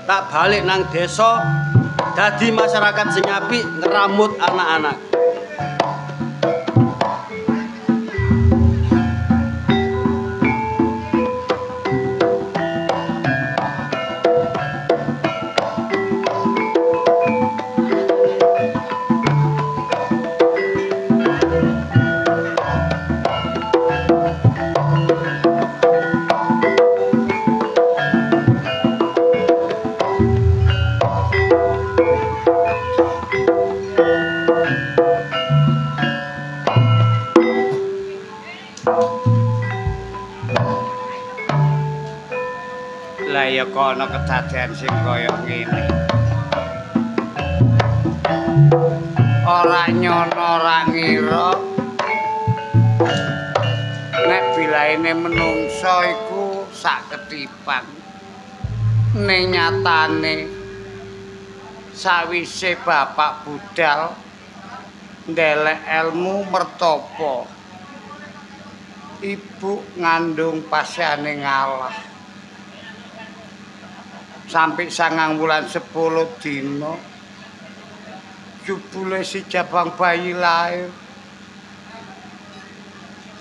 tak balik nang desa dadi masyarakat sing apik ngeramut anak-anak. Lah ya kok ana kedadean sing kaya ngene. Ora nyono ora ngira. Nek bilaene menungso iku sak ketipan. Ning nyatane sawise bapak budal ndelek ilmu mertapa. Ibu ngandung pasyane ngalah. Sampai 9 wulan 10 dina jebule si jabang bayi lahir.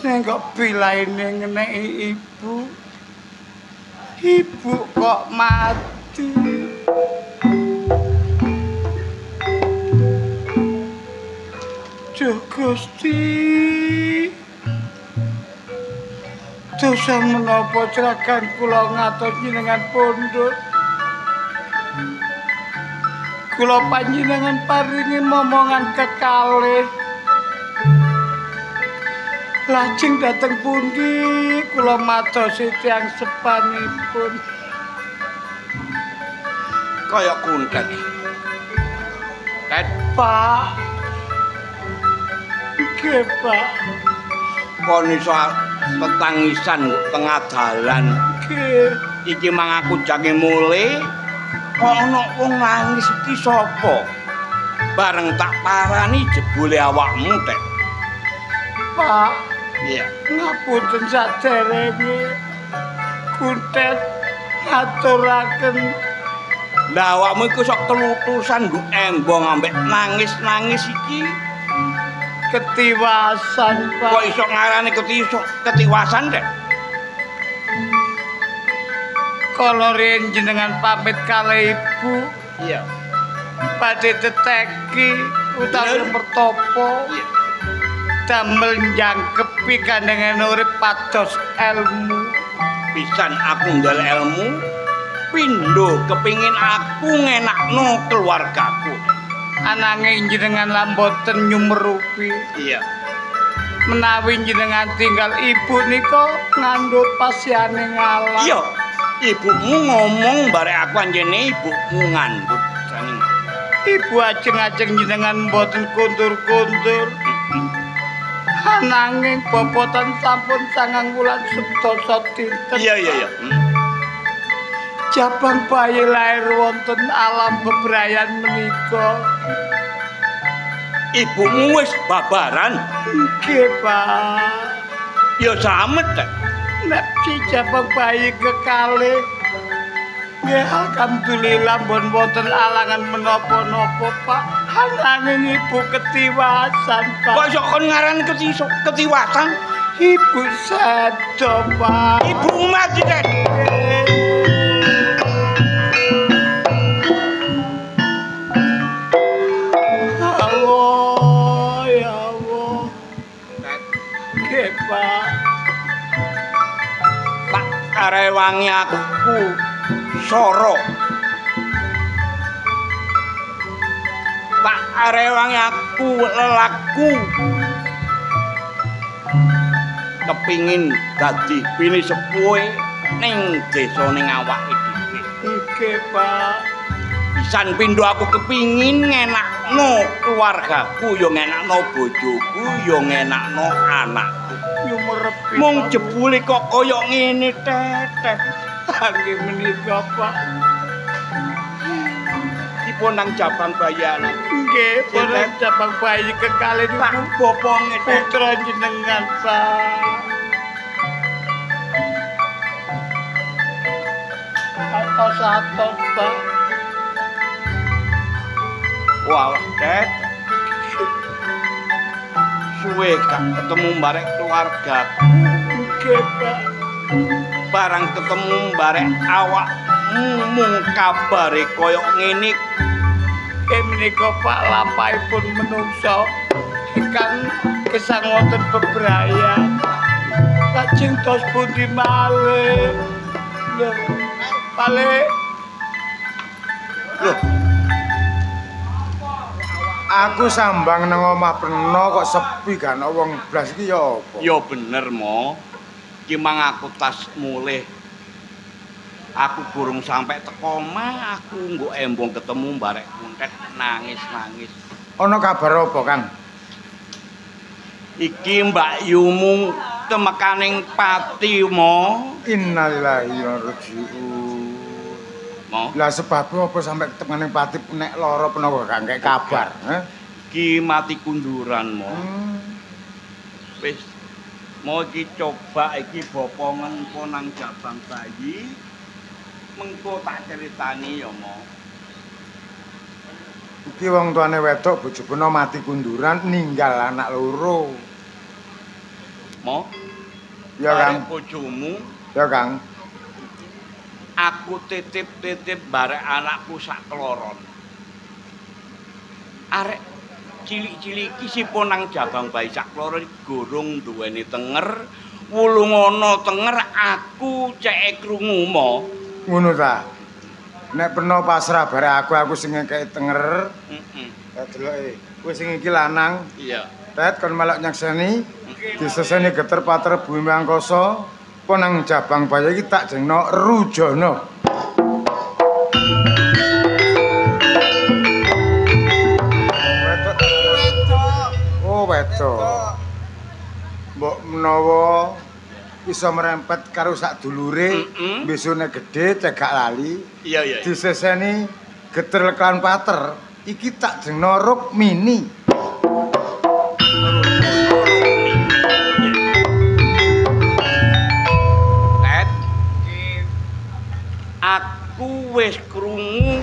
Nek kok bilaene ngeneki ibu kok mati. Duh Gusti, dosa menapa jeragan kula ngatos jenengan pundhut. Kula panjenengan paringi momongan kekalih. Lajeng dateng pundi kula madosi tiyang sepanipun. Kaya kuntet. Pak. Nggih, Pak. Kon iso tetangisan tengah dalan. Nggih. Iki mang aku jange mule. Kok ana wong nangis iki sapa? Bareng tak parani jebule awakmu, Tek. Pak. Iya. Ngapunten saderenge. Kuntet aturaken. Lah awakmu iku sok kelutusan nggo embong ambek nangis-nangis iki. Ketiwasan, Pak. Kok iso ngarani ketiwasan, Tek? Kala riyen jenengan pamit kalih ibu. Iya. Badhe teteki utawi mertapa. Iya. Damel njangkepi kandengan urip pados ilmu. Pisan aku ndal ilmu, pindho kepingin aku ngenakno keluargaku. Ananging jenengan lan boten nyumerupi. Iya. Menawi jenengan tinggal ibu nika ngandhut pasyane ngalah. Iya. Ibumu ngomong barek aku anjene ibumu ngandhut jane. Ibu ajeng-ajeng jenengan boten kundur-kundur. Ananging bobotan sampun 9 wulan 11 dinten. Iya. Jabang bayi lahir wonten alam bebrayan menika. Ibumu wis babaran. Nggih, Pak. Ya slamet, Tek. Nek si jabang bayi kekalih. Nggih, alhamdulillah mbon wonten alangan menapa-napa, Pak. Ananging ibu ketiwasan, Pak. Kok iso kon ngarani ketiwasan? Ibu sedo, Pak. Ibumu mati, Tek. Allah, ya Allah. Nggih, Pak. Tak karewangi aku soro. Tak karewangi aku lelaku. Kepingin dadi bini sepuhe ning desa ning awake dhewe. Nggih, Pak. Pisan pindho aku kepingin ngenakno keluargaku, ya ngenakno bojoku, ya ngenakno anakku. Nyumerepi. Mung jebule kok kaya ngene, Tetet. Nggih menika, Pak. Dipun nang jabang bayi anak. Nggih, pun jabang bayi kekalih Tak boponge, Tet. putra jenengan, Pak. Atos-atos, Pak. Walah, Det. Suwe gak ketemu barek keluarga. Nggih, Pak. Barang ketemu barek awakmu mung kabare kaya ngene. Menika Pak lampahipun menungso ingkang gesang wonten bebrayan. Lajeng tos pundi malih? Lho, malih. Loh, aku sambang nang omah Prena kok sepi gak ana wong blas iki ya apa? ya bener, Mo. Ki mang aku tas mulih. Aku burung sampai teko omah, aku nggo embong ketemu barek kuntet nangis-nangis. Ana kabar apa, Kang? Iki Mbak Yumu temekaning pati, Mo. Innalillahi wa raji'un. Mo. Lah sebab apa sampai temening pati nek lara penawa gak ngek kabar, Ki mati kunduran, Mo. Wis mau iki coba iki bopongan ponang jabang bayi. Mengko tak ceritani ya, Mo. Iki wong tuane wedok bojone mati kunduran ninggal anak loro. Mo. Ya, Kang. Bojomu, Ya, Kang. aku titip-titip barek anakku sak kloron. Arek cilik-cilik iki si ponang jabang bayi sak kloron gorong duweni tenger, wulung ana tenger aku cek krungu, Mo. Ngono ta. Nek peno pasrah bare aku sing ngekeki tenger. Ya deloke. Wis sing iki lanang. Iya. Tet kon melok nyakseni. Diseseni geter pater bumi angkasa. Ponang jabang bayi iki tak jengno Rujana. Oh, wedok. Mbok menawa iso merempet karo sak dulure, besone gedhe cegak lali. Iya. Diseseni geter leklan pater, iki tak jengno Rukmini. Tet, aku wis krungu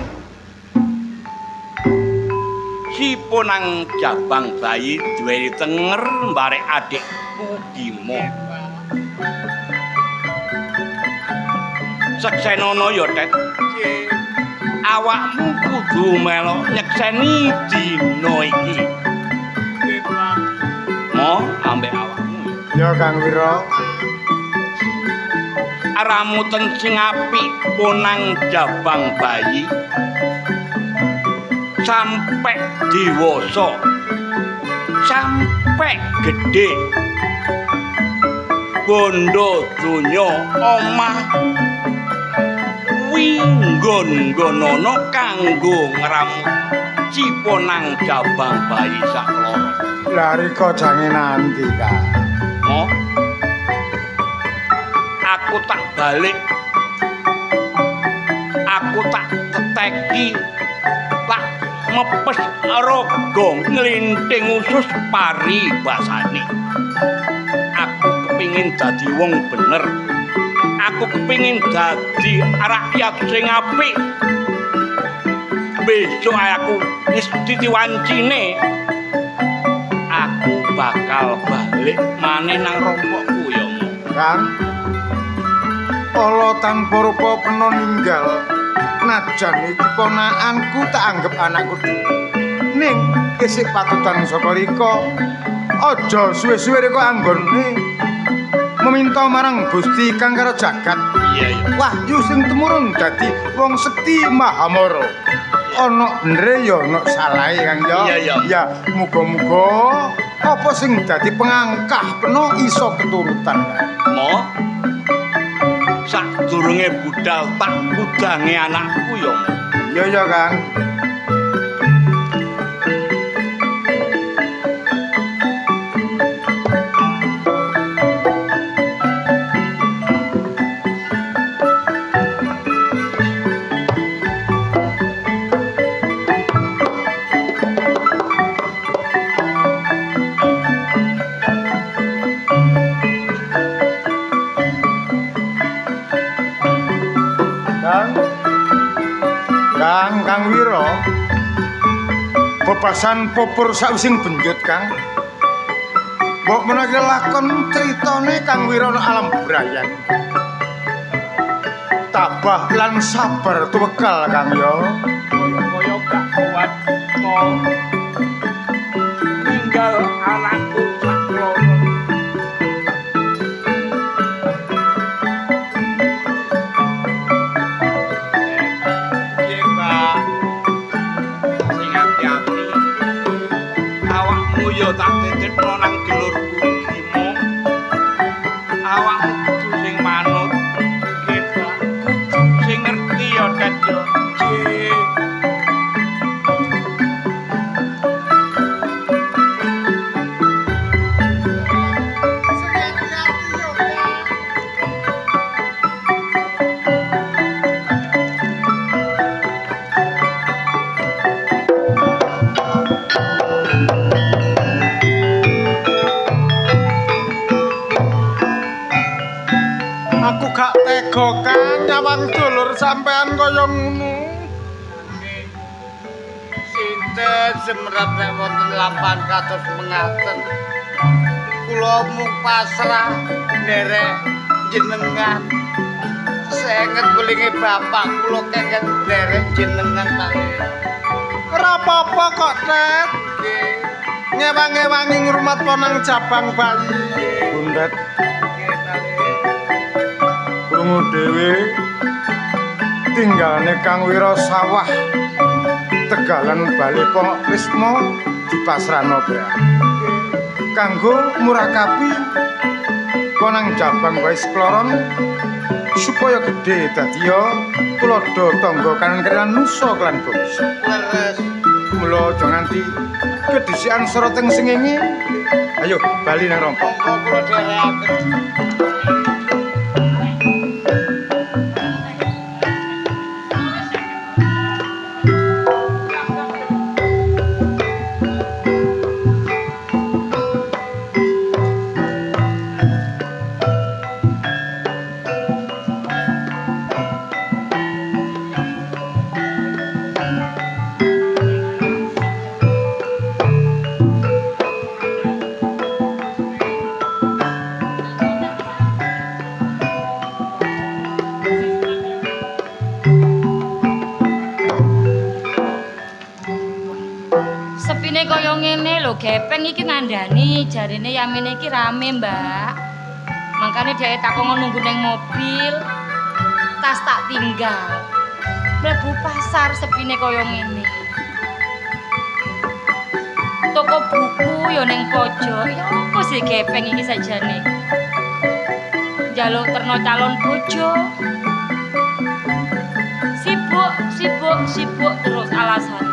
si ponang jabang bayi duweni tenger mbarek adikku Bimo. Seksenono ya, Tet. Awakmu kudu melok nyekseni dina iki. Mo ambek awakmu. Ya Kang Wira. Ramuten sing apik ponang jabang bayi. Sampai dewasa. Sampai gede. Bondo donya omah nggon-nggonono kanggo ngramut ciponang jabang bayi sak loro. Lah rika jange nanti, Kang. Mo. Aku tak balik. Aku tak teteki. Tak mepes raga nglinting usus pari basane. Aku kepingin dadi wong bener. Aku kepingin dadi rakyat sing apik. Besok aku wis ditiwancine. Aku bakal balik maneh nang rompokku ya, Mo. Kang. Ala tanpa rupa peno ninggal. Najan iki ponakanku tak anggap anakku dhewe. Ning isih patutan saka rika. Aja suwe-suwe rika anggone meminta marang Gusti kang karo jagat. Iya. Wahyu sing tumurun dadi wong sekti Mahamara. Ana benere ya ana salahe Kang ya. Iya. Ya, muga-muga apa sing dadi pengangkah peno iso keturutan. Mo. Sadurunge budal tak kudange anakku ya, Mo. Ya Kang. Kang Wira. bebasan popur sawising benjut Kang. Mbok menawa lakon critane Kang Wirana alam bebrayan. Tabah lan sabar tuwekal Kang ya. Kaya gak kuat kok. Tinggal anakku sakloro. Piye, Mbak? Sing ati-ati. Awakmu yo tak titipno nang dulurku Bimo. Awakmu kudu sing manut. Kita sing ngerti yo, Ket yo. Aku gak tega Kang nyawang dulur sampean kaya ngono. Sinten semrep nek wonten lampahan kados mengaten. Kula mung pasrah nderek jenengan. Senget belinge bapak kula kengken nderek jenengan malih. Ora apa-apa kok, Tet. Ngewang-ewangi ngrumat ponang jabang bayi. Bundet. Krungu dhewe tinggalane Kang Wira sawah Tegalan bali pok Wisma dipasrahno Bra. Kanggo murakabi ponang jabang wae sekloron supaya gedhe dadiya tuladha tangga kanan nusa kelan bangsa. Leres. Mula aja nganti kedhisikan soroting sengenge. Ayo bali nang rompok. Monggo kula dherekaken. Sepine kaya ngene lho, gepeng iki ngandani jarine Yamine iki rame, Mbak. Mangkane dhek tak kongkon nunggu ning mobil. Tas tak tinggal. Mlebu pasar sepine kaya ngene. Toko buku ya ning pojok. Ya apa sih gepeng iki sajane? Njaluk terno calon bojo. Sibuk terus alasan.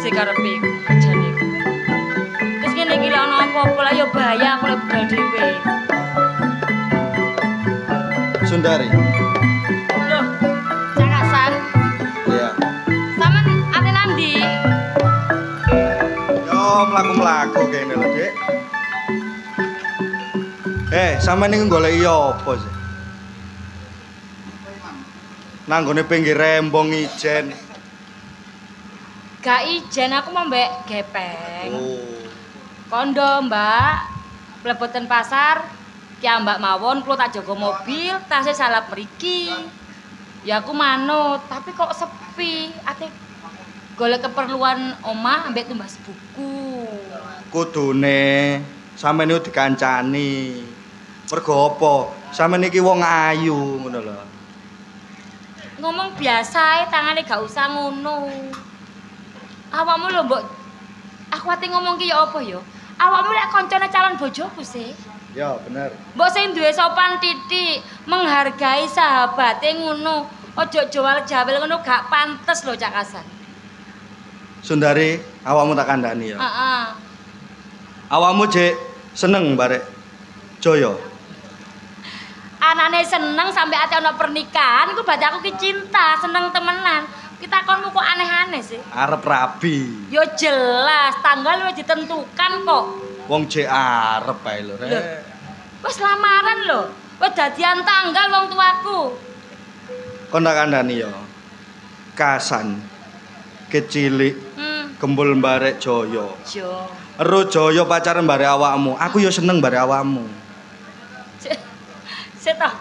Sing karepe jane. Terus ngene iki lek ana apa-apa lah ya bahaya aku lek budal dhewe. Sundari. Loh, Cakasan. Iya. Sampeyan ate nandi? Yo mlaku-mlaku kene lho, Dik. Sampeyan iki goleki apa sih? Nanggone pinggir rembong ijen. Gak ijen aku mau mbek gepeng. Oh. Kondo, Mbak. Mleboten pasar, ki Mbak mawon kula tak jaga mobil, tasnya salah mriki. Ya aku manut, tapi kok sepi. Ate golek keperluan omah ambek tumbas buku. Kudune sampeyan niku dikancani. Mergo apa? Sampeyan iki wong ayu ngono lho. Ngomong biasa ae tangane gak usah ngono. Awakmu lho mbok aku ati ngomong ki ya apa ya? Awakmu lek kancane calon bojoku sih. Ya, bener. Mbok sing duwe sopan titik, menghargai sahabate ngono. Ojo jual jawel ngono gak pantes lho Cakasan. Sundari, awakmu tak kandhani ya. Heeh. Awakmu jek seneng barek Joyo. Anane seneng sampai ati ana pernikahan iku berarti aku ki cinta, seneng temenan. Kita konmu kok aneh-aneh sih. Arep rabi. Yo jelas, tanggal wis ditentukan kok. Wong jek arep ae lho, Rek. Wis lamaran lho. Wis dadian tanggal wong tuaku. Kon tak kandhani ya. Kasan kecilik Gembul barek Jaya. Yo. Ero Jaya pacaran barek awakmu. Aku ya seneng barek awakmu. Sik toh.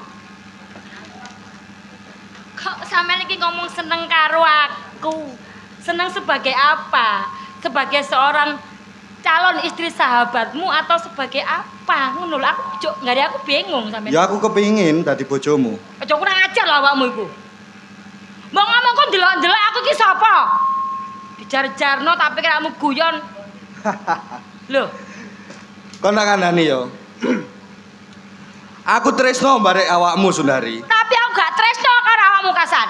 Kok sampean iki ngomong seneng karo aku? Seneng sebagai apa? Sebagai seorang calon istri sahabatmu atau sebagai apa? Ngono lho, aku nggak aku bingung sampean. Ya aku kepingin dadi bojomu. Aja kurang ajar lho awakmu iku. Mau ngomong kok ndelok-ndelok aku ki sapa? Dijar-jarno tapi kiramu guyon. Lho, Kon tak kandhani ya. Aku tresno barek awakmu Sundari. tapi aku gak tresno karo awakmu Kasan.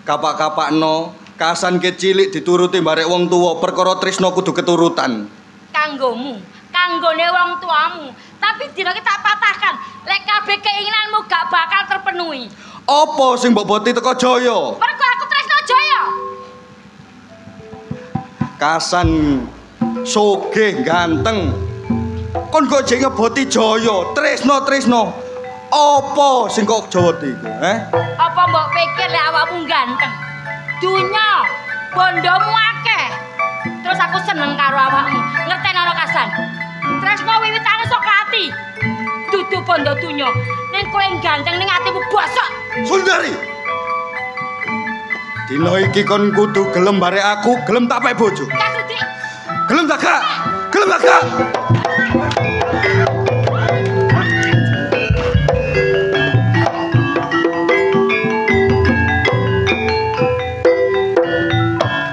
Kapak-kapakno, Kasan kecilik dituruti barek wong tuwa, perkara tresno kudu keturutan. Kanggomu, kanggone wong tuamu. Tapi dina iki tak patahkan, lek kabeh keinginanmu gak bakal terpenuhi. Apa sing mbok boti teko Jaya? Mergo aku tresno Jaya. Kasan sugih ganteng. Kon kok jek ngeboti Jaya, tresno. Apa sing kok jawoti iku, Apa mbok pikir lek awakmu ganteng? Dunya bondomu akeh. Terus aku seneng karo awakmu. Ngerteni Kasan. Tresno wiwitane saka ati. Dudu bondo dunya. Ning kowe ganteng ning atimu bosok. Sundari. Dino iki kon kudu gelem barek aku, gelem tak pek bojo. Kasudi. Gelem tak gak? Gelem tak gak?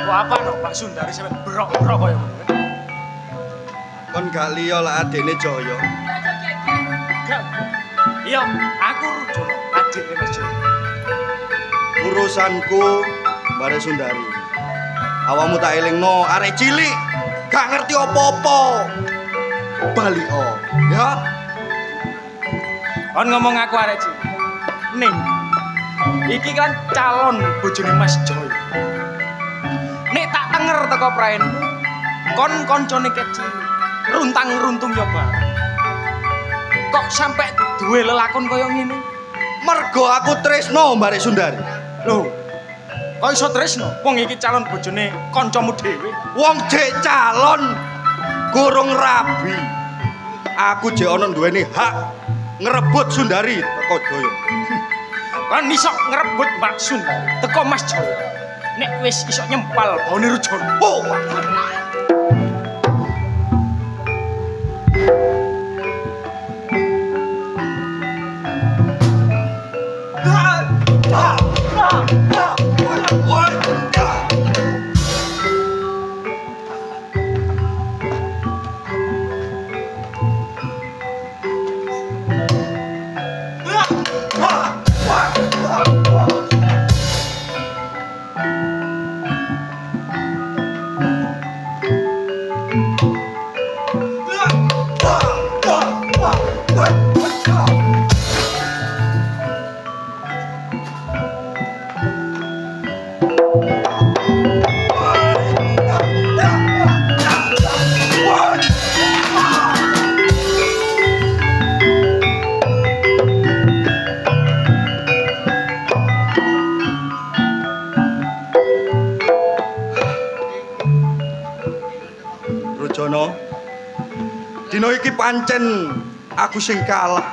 Apa no Pak Sundari sampe brok-brok kaya ngono. Kon gak liya lah adene Jaya. Gak. Iya, aku Rujono, adikne Mas Jaya. Urusanku bare Sundari. Awakmu tak elingno arek cilik, gak ngerti apa-apa. Balio, ya. Kon ngomong aku arek cilik. Ning iki kan calon bojone Mas Jaya. Nek tak tenger teko praenmu, kon koncone kecil, runtang-runtung yo bareng. Kok sampai duwe lelakon kaya ngene? Mergo aku tresno barek Sundari. Lho, kok iso tresno? Wong iki calon bojone kancamu dhewe. Wong jek calon gurung rabi. Aku jek ana duweni hak ngrebut Sundari teko Jaya. Kan iso ngrebut Mbak Sundari teko Mas Jaya. Nek wis iso nyempal baune Rujono. Oh. Rujono, dino iki pancen aku sing kalah.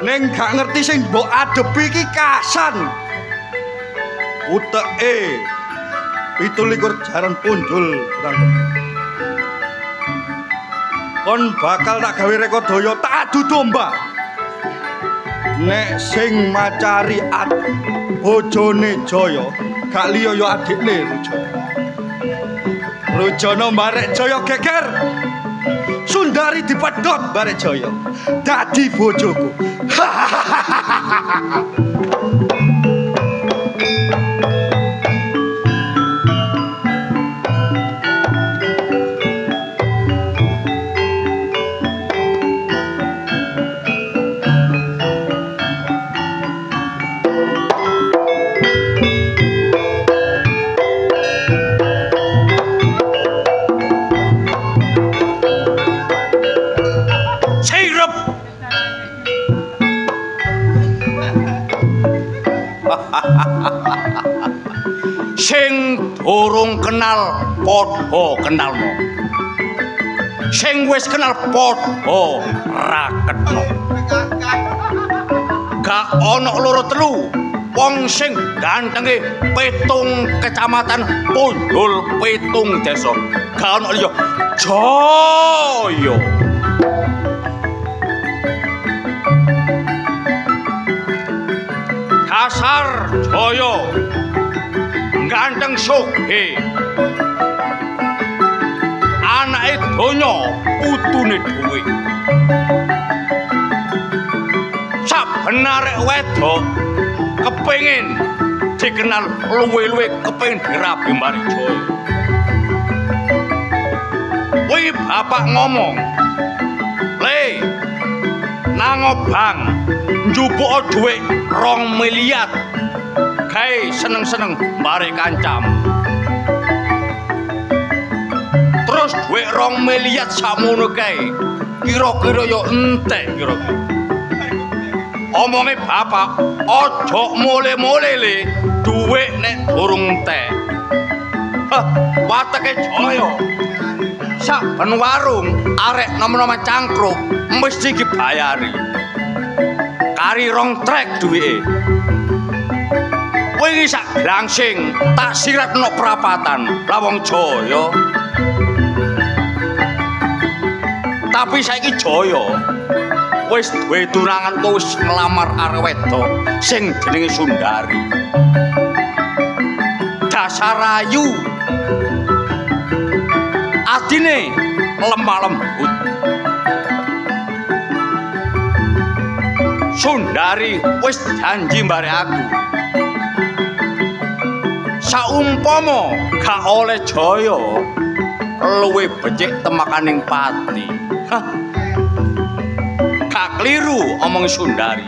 Ning gak ngerti sing mbok adepi iki Kasan. Uteke 17 jaran punjul berangkat. Kon bakal tak gawe rekodaya tak adu domba. Nek sing macari bojone Jaya, gak liya ya adikne Rujono. Rujono barek Jaya geger. Sundari dipedhot barek Jaya. Dadi bojoku. sing durung kenal padha kenalno. Sing wis kenal padha raketno. Gak ana loro telu wong sing gantenge 7 kecamatan Pundul 7 desa. Gak ana liya Jaya. Kasar Jaya. Ganteng sugih. Anake donya putune dhewe. Saben arek wedok kepengin dikenal luwe-luwe kepengin dirabi mbari Jaya. Kuwi bapak ngomong, "Le, nang obang njupuk dhuwit 2 miliar gawe seneng-seneng mbari kancam." Terus dhuwit 2 miliar sakmono kae kira-kira yo entek kira-kira. Omonge bapak, ojo mule-mule le, dhuwit nek durung entek. Hah, wateke Jaya. Saben warung arek nom-noman cangkruk mesti dibayari. Kari 2 trek duwike. Kowe iki sak grangsing tak siratno prapatan lawang Jaya. Tapi saiki Jaya wis duwe tunangan wis ngelamar arek wedok sing jenenge Sundari. Dasar ayu. Adine lemah lembut. Sundari wis janji mbare aku. Saumpama gak oleh Jaya luwih becik temakaning pati. Hah. Gak kliru omong Sundari.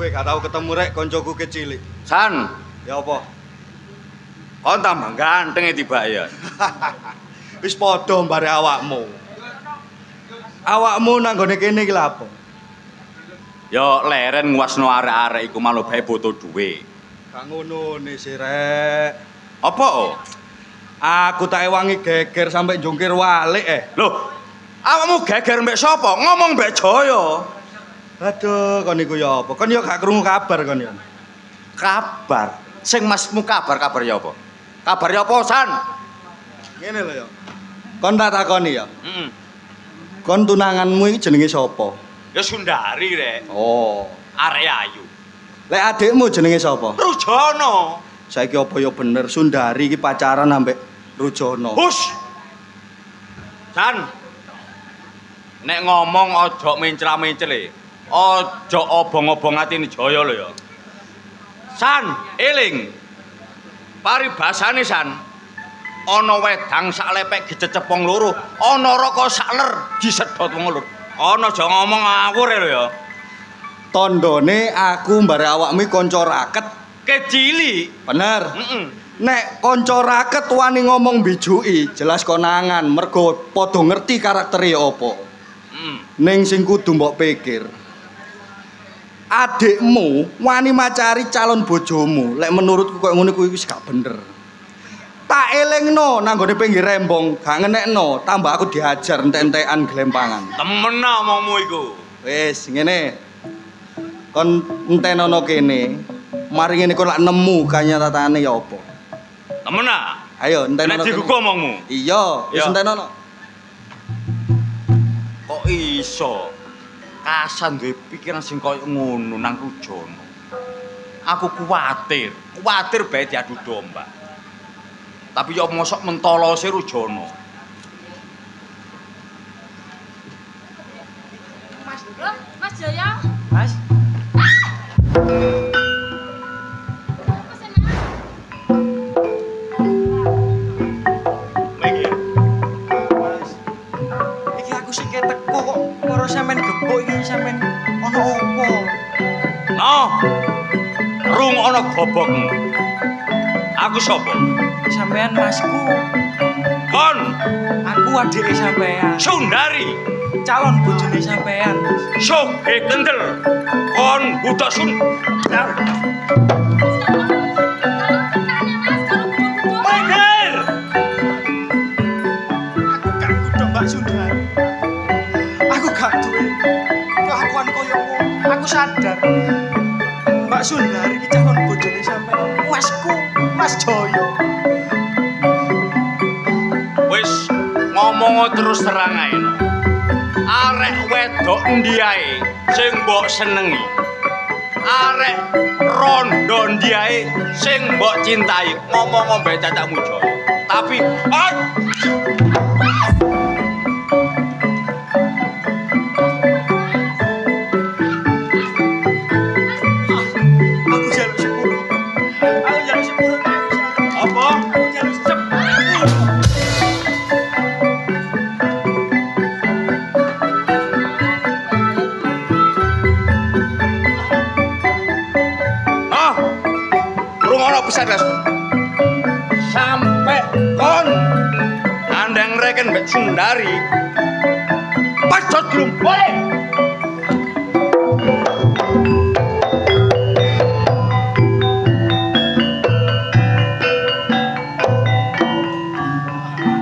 Gak tau ketemu rek koncoku kecilik. San, Ya apa? kon tambah ganteng dibayar. Wis padha mbare awakmu. Awakmu nang gone kene iki lha apa? Ya leren nguasno arek-arek iku malah bae boto dhuwit. Gak ngono ne sih rek. Apa? Aku tak ewangi geger sampai jungkir walik Loh, awakmu geger mbek sapa? Ngomong mbek Jaya. Aduh, kon iku ya apa? Kon ya gak krungu kabar kon ya. Kabar. Sing masmu kabar ya apa? Kabar ya apa, San? Ngene lho ya. Kon tak takoni ya. Heeh. Kon tunanganmu iki jenenge sapa? Ya Sundari rek. Oh, Arek ayu. lek adikmu jenenge sapa? Rujono. Saiki apa ya bener Sundari iki pacaran ambek Rujono. Hus. San. Nek ngomong aja mencra-mencel e. Aja obong-obong atine Jaya lho ya. San, eling. Paribasane San. Ana wedang sak lepek dicecepong loro, ana raka sak ler disedot wong loro. Ana aja ngomong ngawur lho ya. Tandane aku mbare awakmu kanca raket. Kecili. Bener. Heeh. Nek kanca raket wani ngomong bijuki, jelas konangan mergo padha ngerti karaktere apa. Ning sing kudu mbok pikir. Adikmu wani macari calon bojomu, lek menurutku koyo ngono kuwi wis gak bener. Tak elingno nang gone pinggir rembong, gak ngenekno, tambah aku diajar entek-entekan glempangan. Temen omongmu iku. Wis ngene. Kon entenono kene. Mari ngene kok lak nemu kanyatatane ya apa? Temen Ayo entenono. nek digugu omongmu. Iya, wis Ya. entenono. Kok iso Kasan duwe pikiran sing koyo ngono nang Rujono. Aku kuwatir bae diadu domba. Tapi yo mosok mentolose Rujono. Mas Jaya. Mas. Iki aku sing teko kok karo sampean gebuk iki sampean ana opo? No. Rungokno gobokmu. Aku sapa? Sampean masku. Kon Aku adike sampean. Sundari Calon bojone sampean. Soge kendel kon budak Sundar. Minggir. Aku gak kudu Mbak Sundari. Aku gak duwe kelakuan koyo ngono. Aku sadar. Mbak Sundari iki calon bojone sampean. Masku, Mas Joyo. Wis ngomong terus terang ae no. Arek wedok ndi ae sing mbok senengi. Arek rondo ndi ae sing mbok cintai. Ngomong mbek cacakmu Joyo. Tapi Aku jaluk 10. Aku jaluk 10. apa? Aku jaluk 10. Ah, rungono pisan Mas. Sampai kon andang reken mbek Sundari. Pacot belum boleh.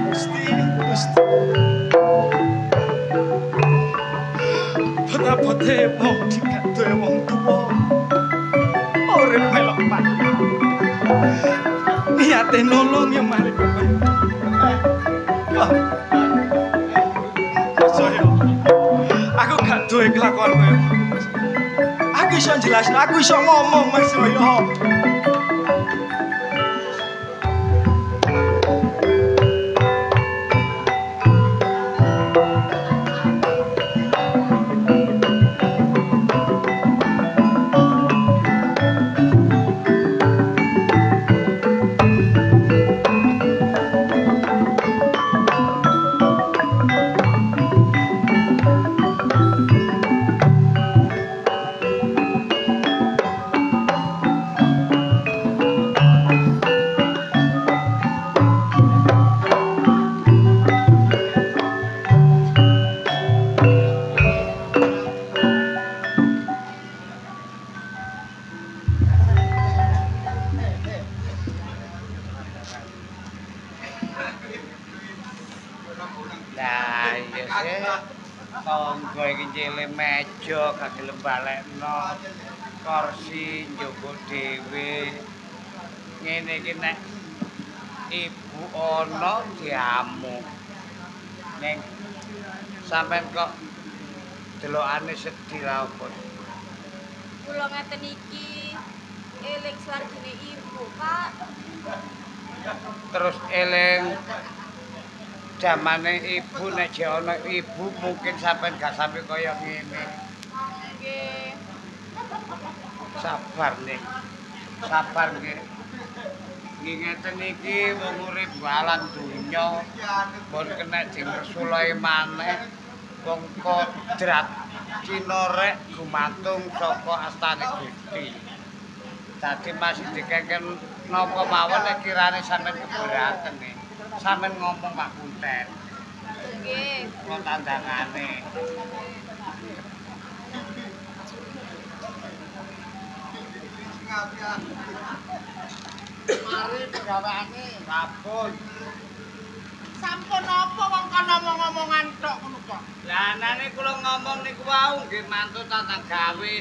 Gusti. Bote-bote mau digawe wong tuwa. Urip melok mati. Niate nolong ya mari kowe. Soyo. Aku gak duwe kelakuan koyo ngono. Aku iso jelasin, aku iso ngomong Mas Soyo. Lah iya sih. Tonggo iki cilik meja gak gelem balekno. Kursi njupuk dhewe. Ngene iki nek ibu ana diamu. Ning sampean kok delokane sedih ra opo. Kula ngeten iki eling swargine ibu, Pak. Terus eling zamane ibu nek jek ana ibu mungkin sampean gak sampe kaya ngene. Nggih. Sabar nih. Sabar nggih. Nggih ngeten iki wong urip balan donya pun kena dimresulae maneh wong kodrat cinorek gumantung saka astane Gusti. Dadi masih dikengken napa mawon nek kirane sampean keberatan nih. Sampeyan ngomong Pak Kunten. Nggih. Kula tandangane. Mari pegaweane rabun. Sampun apa wong kana ngomong-ngomongan tok ngono kok. Lah nane kula ngomong niku wau nggih mantu tantang gawe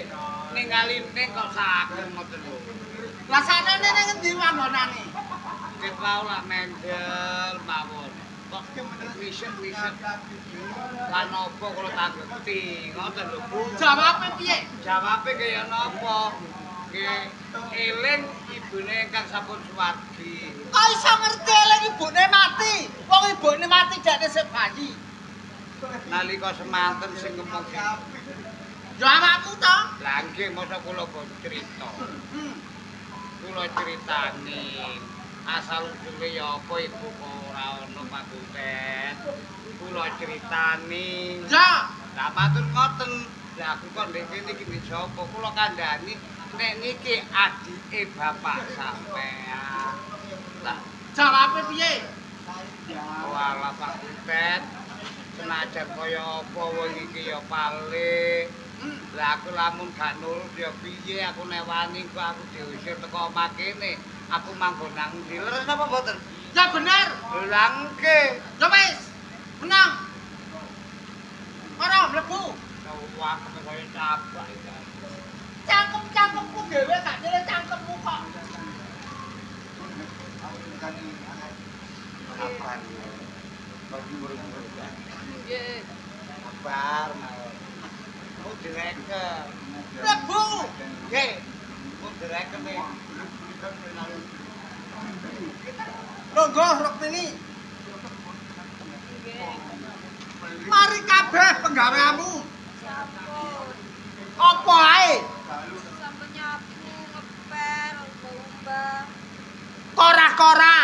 ningali ning kok saged ngoten lho. Lah sanene ning endi panggonane? Nggih wau lak mendel mawon. Kok wishet-wishet. Lan napa kula tanggeti ngoten lho Bu. Jawabe piye? Jawabe kaya napa? Nggih eling ibune ingkang sampun suwargi. Kok iso ngerti eling ibune mati? Wong ibune mati jane sik bayi. Nalika semanten sing ngomong Ya awakmu to? Lah nggih mosok kula kok crita. Kula critani asal usule ya apa ibu kok ora ono Pak Kunten. Kula critani. Ya. Lah matur ngoten. Lah aku kok ndek kene iki sapa? Kula kandhani nek niki adike bapak sampean. Lah Jawabe piye? Walah Pak Kuntet. Senajan kaya apa wong iki ya pale. Lah aku lamun gak nurut ya piye aku newani kok aku diusir teko omah kene. Aku manggon nang ndi? Leres napa mboten? Ya bener. Lah nggih. Ya wis. Menang. Ora mlebu. Wah, kaya cabak iki. Cangkem-cangkemku dhewe gak nyele cangkemmu kok. Kapan? Bagi murid-murid. Nggih. Kabar mau. Mau direken. Mlebu. Nggih. Mau direken nih. Longgo Rukmini. Mari kabeh penggaweanmu. Apa ae? Sampe nyapu, ngepel, mbah. Kora-kora.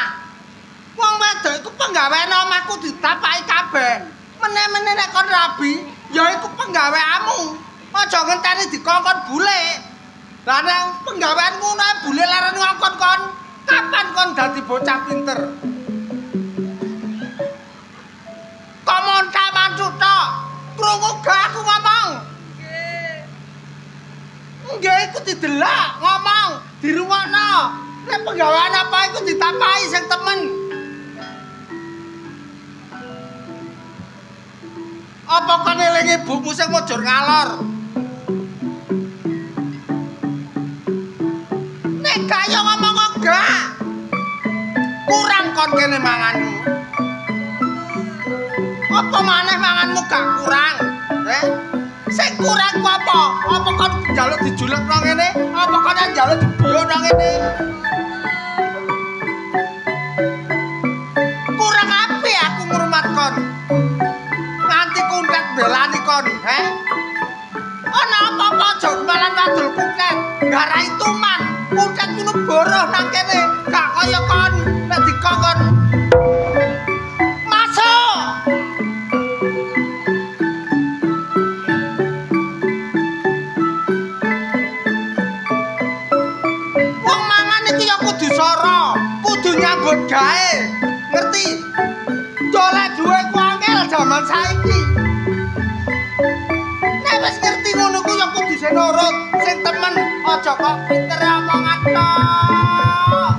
Wong wedok iku penggawean omahku ditapaki kabeh. Meneh-meneh nek kon rabi, ya iku penggaweanmu. Aja ngenteni dikongkon bule. Lah nek penggaweanmu nek bule larani ngongkon kon, kapan kon dadi bocah pinter? Kok monta mancu tok. Krungu gak aku ngomong? Nggih iku didelok, ngomong, dirungokno. Nek penggawean apa iku ditapahi sing temen. Apa kon eling ibumu sing mujur ngalor? Nek gak ya ngomong kok gak. Kurang kon kene manganmu. Apa maneh manganmu gak kurang? Sing kurang ku apa? Apa kon njaluk dijuluk nang ngene? Apa kon njaluk dibiyo nang ngene? Kurang apik aku ngrumat kon. Nganti kuntet belani kon, Ana apa-apa aja malan wadul kuntet. Garai tuman, kuntet kudu boroh nang kene. Gak kaya kon nek dikongkon. Masuk. Kudu soro, kudu nyambut gawe. Ngerti? Golek duwe ku angel jaman saiki. Nek wis ngerti ngono ku ya kudu sing nurut, sing temen, aja kok pinter omongan tok.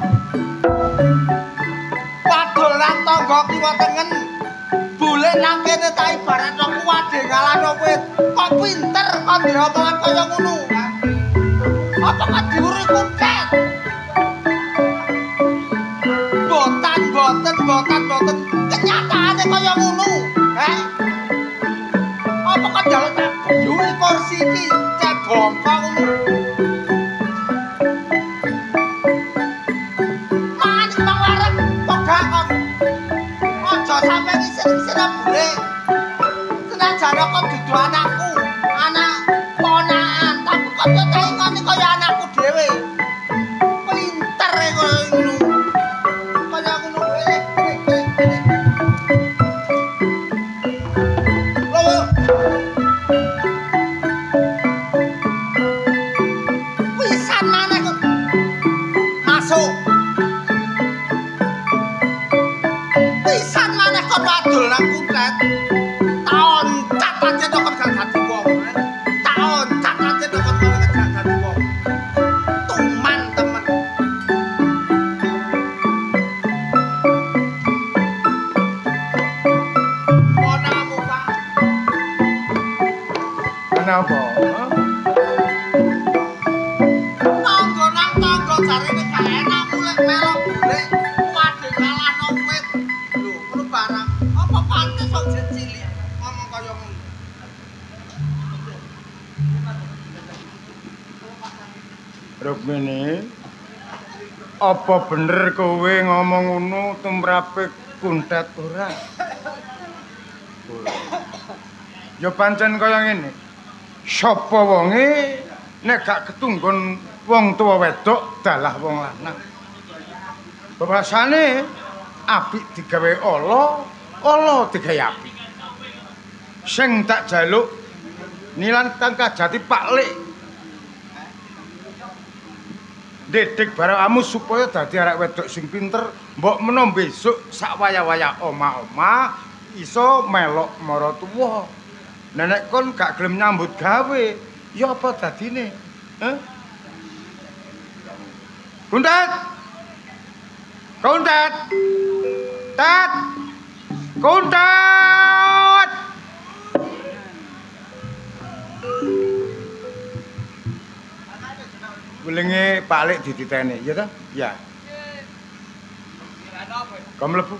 Padol nang tangga kiwa tengen. Bule nang kene ta ibarat kuwade ngalano wit. Kok pinter kok diomongan kaya ngono. Apa kok diuri kuntet? Boten kenyataane kaya ngono, Apa kok njaluk tak buyuhi kursi iki cek bongko ngono. Mangan kembang wareg kok gak kon. Aja sampe ngisir-ngisir bule. Senajan kok dudu anakku, anak ponakan, tapi kok ngene kaya anakku dhewe. Pinter kaya ngono. Kenapa? Tangga nang tangga jarine gak enak mulih melok bule. Wade kalah nang wit. Lho, ngono barang. Apa pantes kok cilik ngomong kaya ngono? Rukmini, apa bener kowe ngomong ngono tumrape kuntet ora? Ya pancen kaya ngene. Sapa wonge nek gak ketunggon wong tuwa wedok dalah wong lanang. Bahasane apik digawe ala, ala digawe apik. Sing tak jaluk nilan kang kajati Pak Lik. Didik barakamu supaya dadi arek wedok sing pinter, mbok menawa besok sak waya-waya oma-oma iso melok maratuwa. Nenek kon gak gelem nyambut gawe, ya apa dadine? Heh? Kuntet! Kuntet! Tet! Kuntet! Welenge balik dititeni, ya ta? Ya. Kamu mlebu.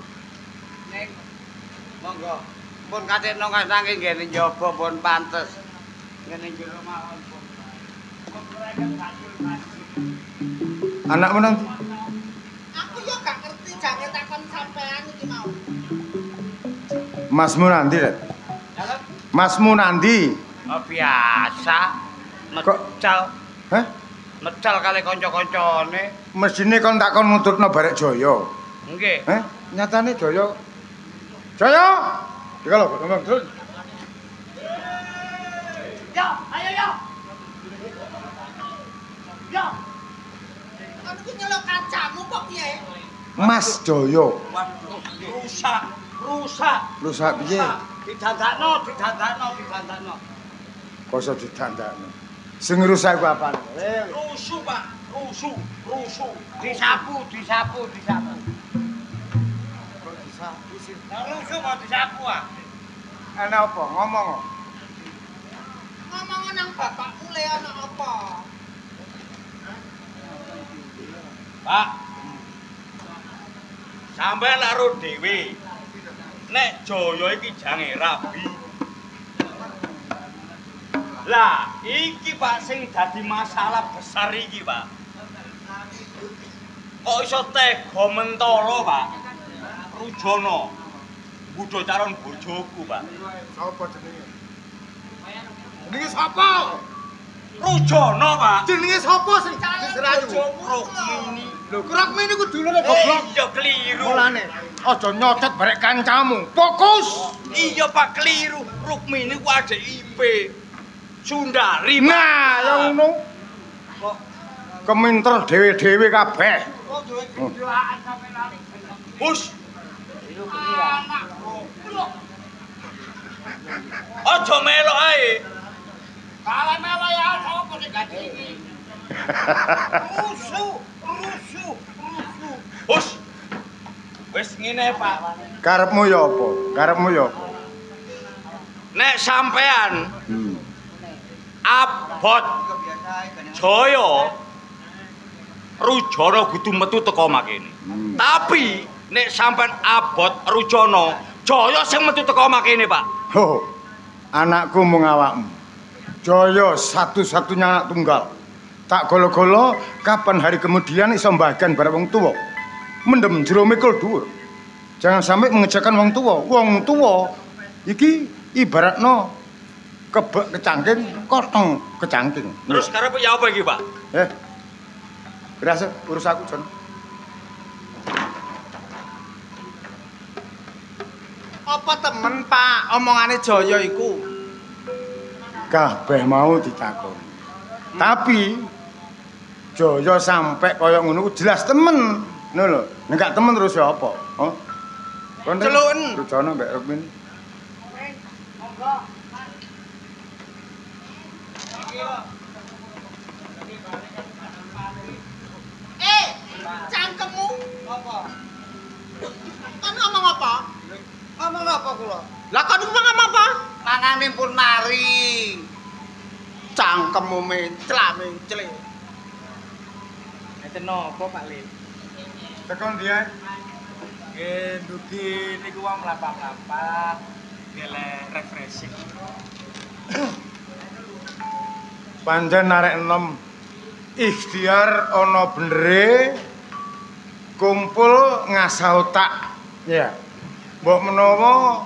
Ning monggo. Pun katekno nanging ngene njaba pun pantes. Ngene jero mawon pun. Anakmu nanti? Aku yo gak ngerti jange takon sampean iki mau. Masmu nanti, Ret? Masmu nanti? Oh biasa. Mecal. Hah? Mecal kali kanca-kancane. Mesine kon tak kon nuturno barek Jaya. Nggih. Heh, nyatane Jaya. Jaya! Iki lho, ngomong terus. Yo, ayo yo. Yo. Kan iki nyelok kacamu kok piye? Mas Jaya. Rusak, rusak. Rusak piye? Didandakno. Koso didandakno. Sing rusak ku apane? Rusuh, Pak. Rusuh. Disapu. Kok disapu sih? Rusuh kok disapu ah. Ana apa? Ngomong. Ngomong nang bapakmu le ana apa? Pak. Sampeyan laro dhewe. Nek Jaya iki jange rabi. Lah, iki Pak sing dadi masalah besar iki, Pak. Kok iso tega mentolo, Pak? Rujana. Budho calon bojoku, Pak. Sapa jenenge? Jenenge sapa? Rujana, Pak. Jenenge sapa sing diserayu? Rukmini. Lho, Rukmini ku dulure goblok. Iya keliru. Mulane aja nyocot barek kancamu. Fokus. Iya, Pak, keliru. Rukmini ku adek Ipe. Sundari, Pak. Nah, ya ngono. Kok Keminter dhewe-dhewe kabeh. Kok duwe kedulaan sampe lali. Hus. Aja melok ae. Kalau melok ya sapa sing gak iki. Rusuh. Hus. Wis ngene, Pak. Karepmu ya apa? Nek sampean abot Jaya Rujana kudu metu teko makene. Tapi nek sampean abot Rujana, Jaya sing metu teko makene, Pak. Ho. Anakku mung awakmu. Jaya satu-satunya anak tunggal. Tak golo-golo kapan hari kemudian iso mbagian bareng wong tuwa. Mendem jero mikul dhuwur. Jangan sampai mengejakan wong tuwa. Wong tuwa iki ibaratno kebek kecangking, kotong kecangking. Terus karepe ya apa iki, Pak? Berasa urus aku, Jon. Apa temen, Pak, omongane Jaya iku? Kabeh mau ditakon. Tapi Jaya sampai kaya ngono jelas temen. Ngono lho. Nek gak temen terus ya apa? Hah? Kon Celuken. Rujana mbek Rukmini. Cangkemmu apa? Kan ngomong apa? Ngomong apa kula? Lah kon ngomong apa? Mangane pun mari. Cangkemmu mencla-mencli. Enten napa Pak Le? Tekon dia. Nggih, dugi niku wong mlampah-mlampah gelek refreshing. Pancen arek enom ikhtiar ana benere kumpul ngasah otak. Ya. Mbok menawa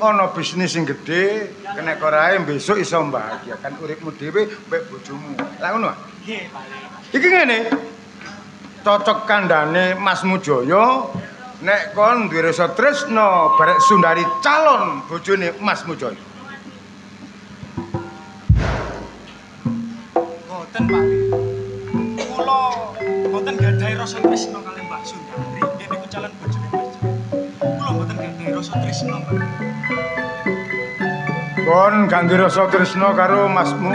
ana bisnis sing gedhe, kena korae besok iso mbahagiakan uripmu dhewe mbek bojomu. Lah ngono. Nggih, Pak Le. Iki ngene. Cocok kandhane Masmu Jaya nek kon duwe rasa tresna barek Sundari calon bojone Masmu Jaya. Mboten, Pak Le. Kula rasa tresno kali Mbak Sundari. Nggih niku calon bojone Mas Joko. Kula mboten gadhahi rasa tresno, Mbak. Kon ganti rasa tresno karo masmu.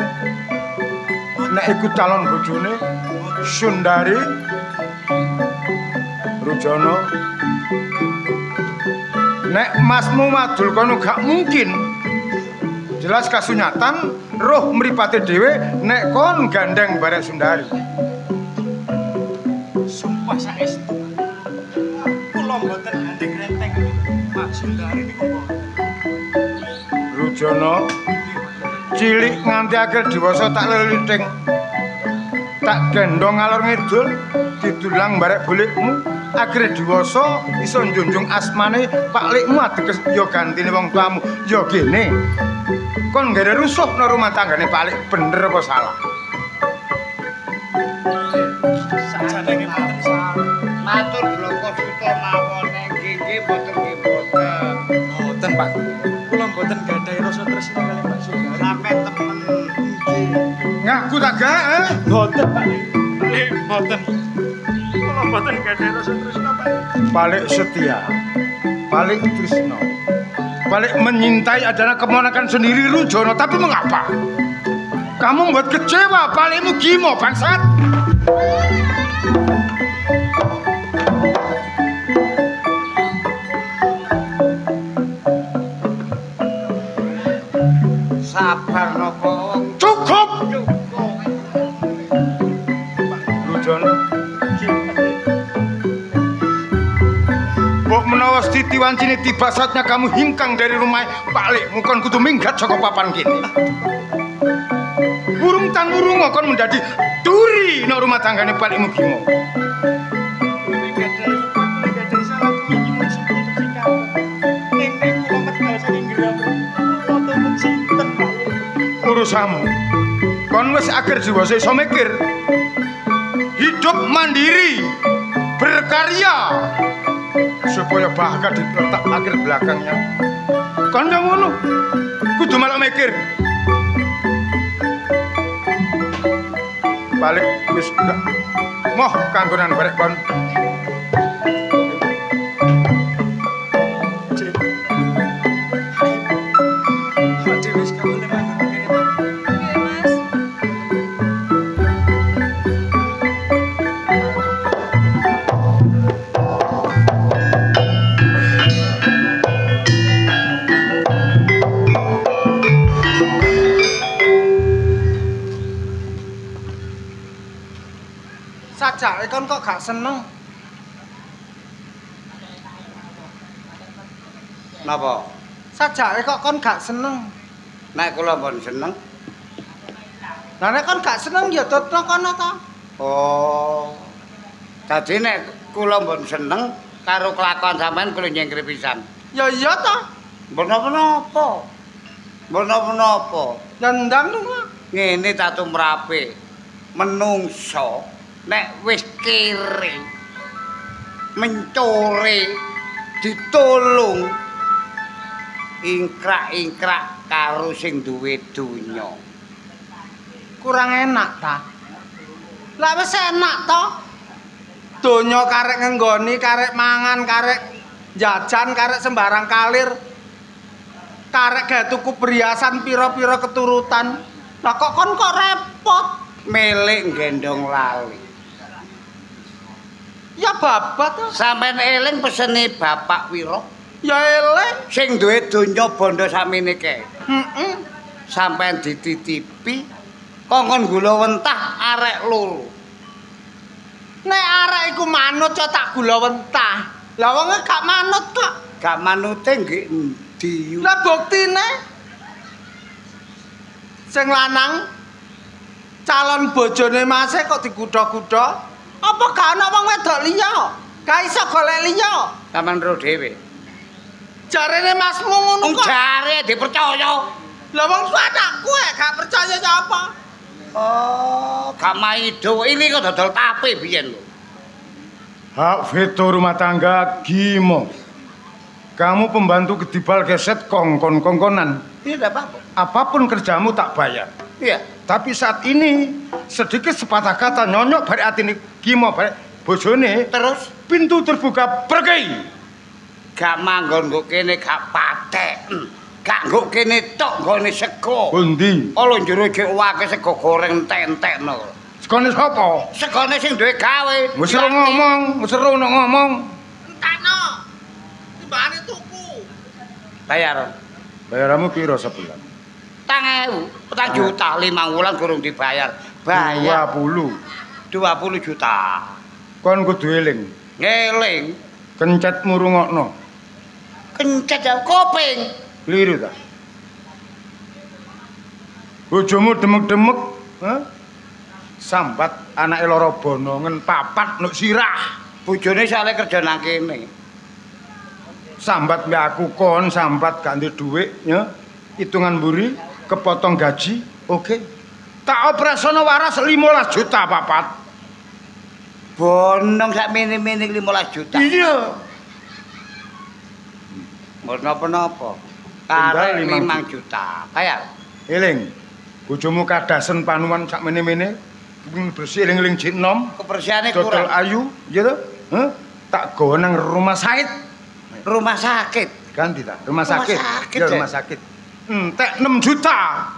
Nek iku calon bojone Sundari Rujono. Nek masmu madul kono gak mungkin. Jelas kasunyatan roh mripate dhewe nek kon gandeng barek Sundari. Sumpah saestu. Kula mboten gandeng renteng Mbak Sundari niku mboten. Rujono cilik nganti akhir dewasa tak leliting. Tak gendong ngalor ngidul didulang barek bolikmu akhir dewasa iso njunjung asmane Pak Likmu ateges ya gantine wong tuamu ya gene kon gak ada rusuh no rumah tanggane Pak Lik bener apa salah Sajane nggih mboten salah. Matur bloko suta mawon nggih mboten nggih mboten. Mboten, Pak. Kula mboten gadhahi rasa tresno kali Mbak Sundari. Sampai temen nggih. ngaku tak gak Mboten, Pak. Nggih, mboten. Kula mboten gadhahi rasa tresno, Pak. Pak Lik setia Pak Lik tresno Pak Lik menyintai adalah keponakan sendiri Rujono tapi mengapa kamu membuat kecewa Pak Likmu gimo bangsat Sabar napa cukup Rujono mbok menawa Siti Wancine tiba saatnya kamu hingkang dari rumah Pak Likmu kon kudu minggat saka papan kene burung tan urung kon menjadi duri nang rumah tanggane Pak Likmu gimo urusanmu kon wis akhir jiwa iso mikir hidup mandiri berkarya supaya bahagia di letak akhir belakangnya kon yang ngono kudu malah mikir balik wis enggak moh kanggonan barek kon Sajake kon kok gak seneng. napa? Sajake kok kon gak seneng. Nek kula pun seneng. Lah nek kon gak seneng ya tetep kono to. Oh. Dadi nek kula pun seneng karo kelakuan sampean kula nyengkri pisan. Ya iya to. Menapa-menapa? Menapa-menapa? Nendang lunga. Ngene ta tumrape. Menungso nek wis kere mencore ditulung ingkrak-ingkrak karo sing duwe donya. Kurang enak ta. Lah wis enak to. Donya karek ngenggoni, karek mangan, karek jajan, karek sembarang kalir. Karek gawe tuku perhiasan pira-pira keturutan. Lah kok kon kok repot. Milik gendong lali. Ya babat to. Sampeyan eling pesene Bapak Wiro Ya eling. sing duwe donya bondo sakmene kae. Heeh. Sampeyan dititipi kongkon gula wentah arek loro. Nek arek iku manut ya tak gula wentah. Lah wong gak manut kok. Gak manute nggih endi? Lah buktine sing lanang calon bojone Mas kok digudha-gudha. Apa gak ana wong wedok liya? Gak iso golek liya. Sampeyan ro dhewe. Jarene Masmu ngono kok. Jare dipercaya. Lah wong anakku gak percaya ya apa? Oh, gak maido. Ini kok dodol tape biyen lho. hak veto rumah tangga gimo kamu pembantu kedibal geset kongkon-kongkonan Tidak apa-apa. apapun kerjamu tak bayar Iya. tapi saat ini sedikit sepatah kata nyonyok bari atine gimo bari bojone Terus pintu terbuka pergi. gak manggon nggo kene gak patek. Gak nggo kene tok nggone sego. Pundi? Ala njero jek wake sego goreng entek-entekno. Sekone sapa? Segone sing duwe gawe. Wis ora ngomong, wis ora ono ngomong. Entakno. Timbane tuku. Bayar. Bayaramu piro sebulan? 4 juta 5 wulan durung dibayar. Bayar 20 juta. Kon kudu eling. Ngeling. Kencetmu rungokno. Kencet ya kuping. Kliru ta? Bojomu demek-demek, ha? Sambat anake lara bonongen papat nuk sirah. Bojone sale kerja nang kene. Sambat mbek aku kon sambat gak ndek dhuwit ya. Hitungan mburi kepotong gaji. Oke. Tak operasiono waras 15 juta papat. Bonong sak mene-mene 15 juta. Iya. Ora napa-napa. Kare 5 juta. Bayar. Eling. Bojomu kadasen panuan sak mene-mene. Bersih eling-eling jek nom. Kebersihane Dodol kurang. ayu, iya to? Heh? Tak gawa nang rumah sakit. Rumah sakit. Ganti ta? Rumah sakit. sakit, Ya, Dek. rumah sakit. Entek 6 juta.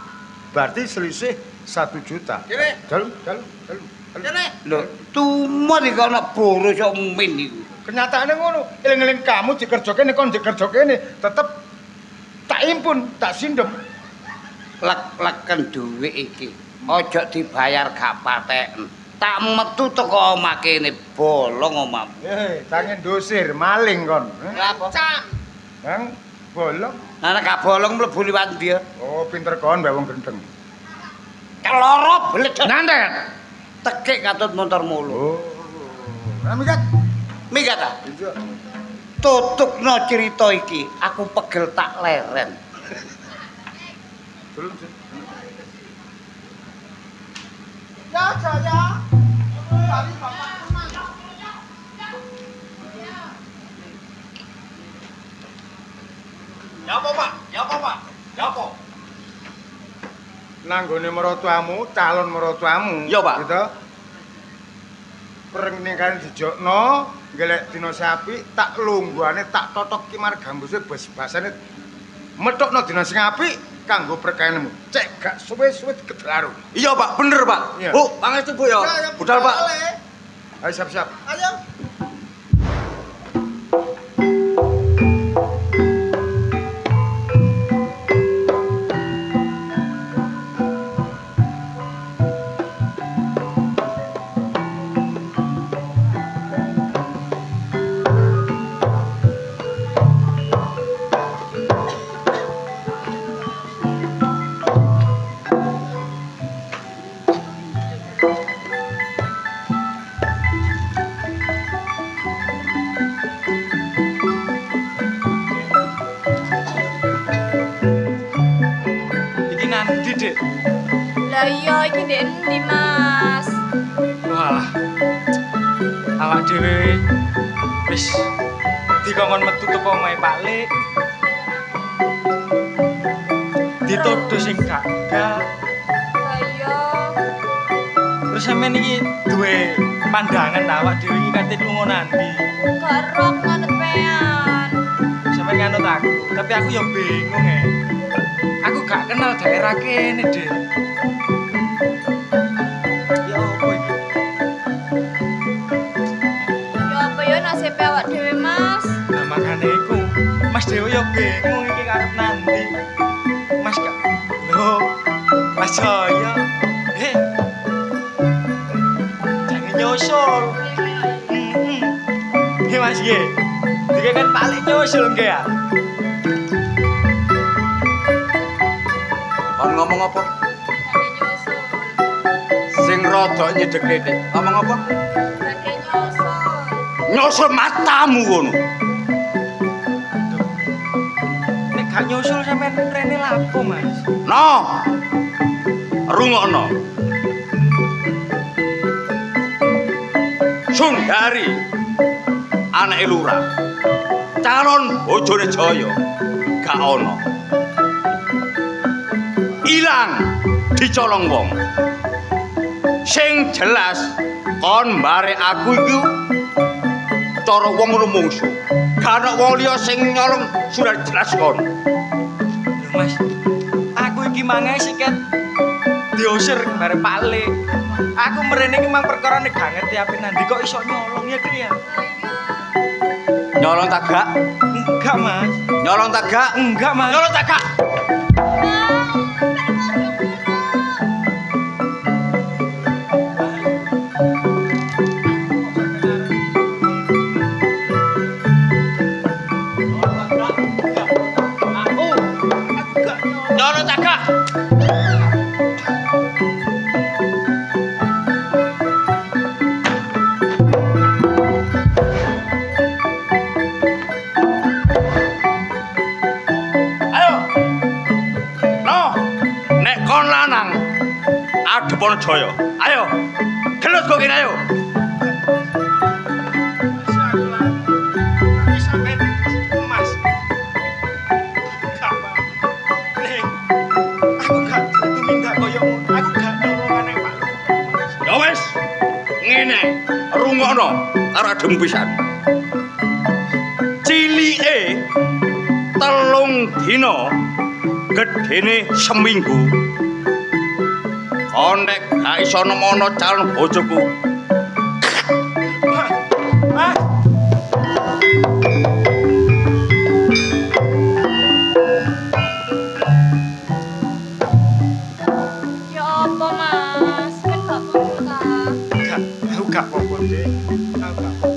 Berarti selisih 1 juta. Kene. Dalu. Kene. Lho, tumor iki ana boros kok min iku. Kenyataane ngono. Eling-eling kamu dikerja kene kon dikerja kene, tetep tak impun, tak sindem. Lek-leken dhuwit iki. Aja dibayar gak pateken. Tak metu teko omah kene bolong omah. Tangen dosir maling kon. Lha apa? Cam. Bang bolong. Nah nek gak bolong mlebu liwat ndi? Oh, pinter kon mbak wong gendeng. Keloro bledek. Nyantet. Tekik katut motor mulu. Oh. Mikat. Mikat ta? Iya. Tutupno cerita iki, aku pegel tak leren. Belum sih. Ya, Jaya. Dari Bapak Teman. Ya apa, Pak? Ya apa, Pak? Ya apa? Nanggone mertuamu, calon mertuamu. Iya, Pak. Gitu. Pernikahan dijokno, golek dina sapi, tak lungguhane tak totok ki margambuse basane metokno dina sing apik kanggo perkayanmu. Cek gak suwe-suwe digedlaru. Iya, Pak, bener, Pak. Iya. Bu, pangestu Bu ya. Budal, Pak. Ayo siap-siap. Ayo. Iki nanti, Dik. Lah iya iki ndek endi, Mas? Walah. Awak dhewe wis dikongkon metu teko omahe Pak Lik. Dituduh sing gagah. Lah iya. Terus sampean iki duwe pandangan awak dhewe iki kate lunga nandi. Garok nganut pean. Sampeyan nganut aku, tapi aku ya bingung Aku gak kenal daerah kene, Dik. Ya apa iki? Ya apa ya nasib awak dhewe, Mas? Nah makane iku, Mas dhewe ya bingung iki karep nandi. Mas gak. Loh, Mas Jaya. Jangan nyusul. Mas nggih. Dike kan paling nyusul nggih ya. Kon ngomong apa? Badhe nyusul. Sing rada nyedek-nyedek. Ngomong apa? Badhe nyusul. Nyusul matamu ngono. Nek gak nyusul sampean rene lapo, Mas? No. Rungokno. Sundari anake lurah. Calon bojone Jaya gak ono. Ilang dicolong wong. Sing jelas kon barek aku iku cara wong rumungsu. Gak ana wong liya sing nyolong sudah jelas kon. Lho Mas, aku iki mangae siket diusir bareng Pak Le. Aku mrene iki mang perkarane gak ngerti ape nandi kok iso nyolong ya Ki ya. Nyolong tak gak? Enggak Mas. Nyolong tak gak? Enggak Mas. Nyolong tak gak? Nyolong tak gak? Adepana Jaya. Ayo. Gelut kok kene ayo. Mas. Aku gak tumindak koyo ngono. Aku gak nyolongane Pak. Ya wis. Ngene, rungokno karo adem pisan. Cilike 3 dina, gedene seminggu. Nek gak iso nemono calon bojoku. Mas. Ya apa Mas? Kan gak apa-apa ta. Aku gak apa-apa, Dek. Aku gak apa-apa.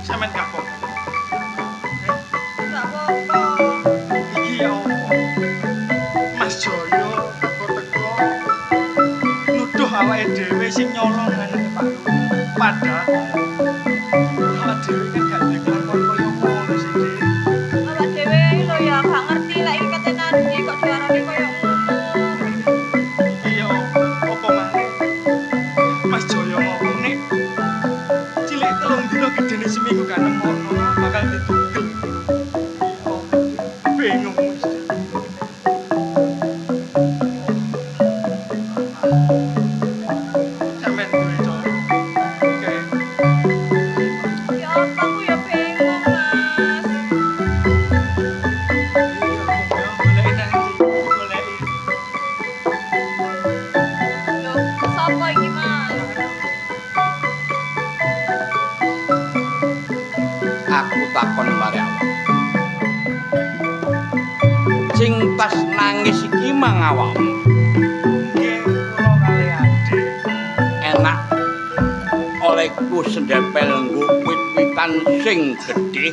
Sampeyan gak apa-apa. Gak apa-apa. Iki ya apa? Mas Joyo teko-teko nuduh awake dhewe sing nyolong anake Pak Lu. Padahal awake dhewe kan gak duwe kelakuan koyo ngono sih, Dek. Awak dhewe lho ya gak ngerti lek iki kate nandi kok diarani koyo ngono. Iki ya apa maneh? Mas Joyo ngomong nek cilik 3 dina gedene seminggu gak nemono bakal ditugel. Bingung Mas. Sampeyan duwe cara. Oke. Ya apa aku ya bingung Mas. Goleki nanti, goleki. Lho, sapa iki Mas? Aku takon bareng awak. Sing pas nangis iki mang awakmu. Nggih, kula kali adik. Enak olehku sendepel nggo wit-witan sing gedhe.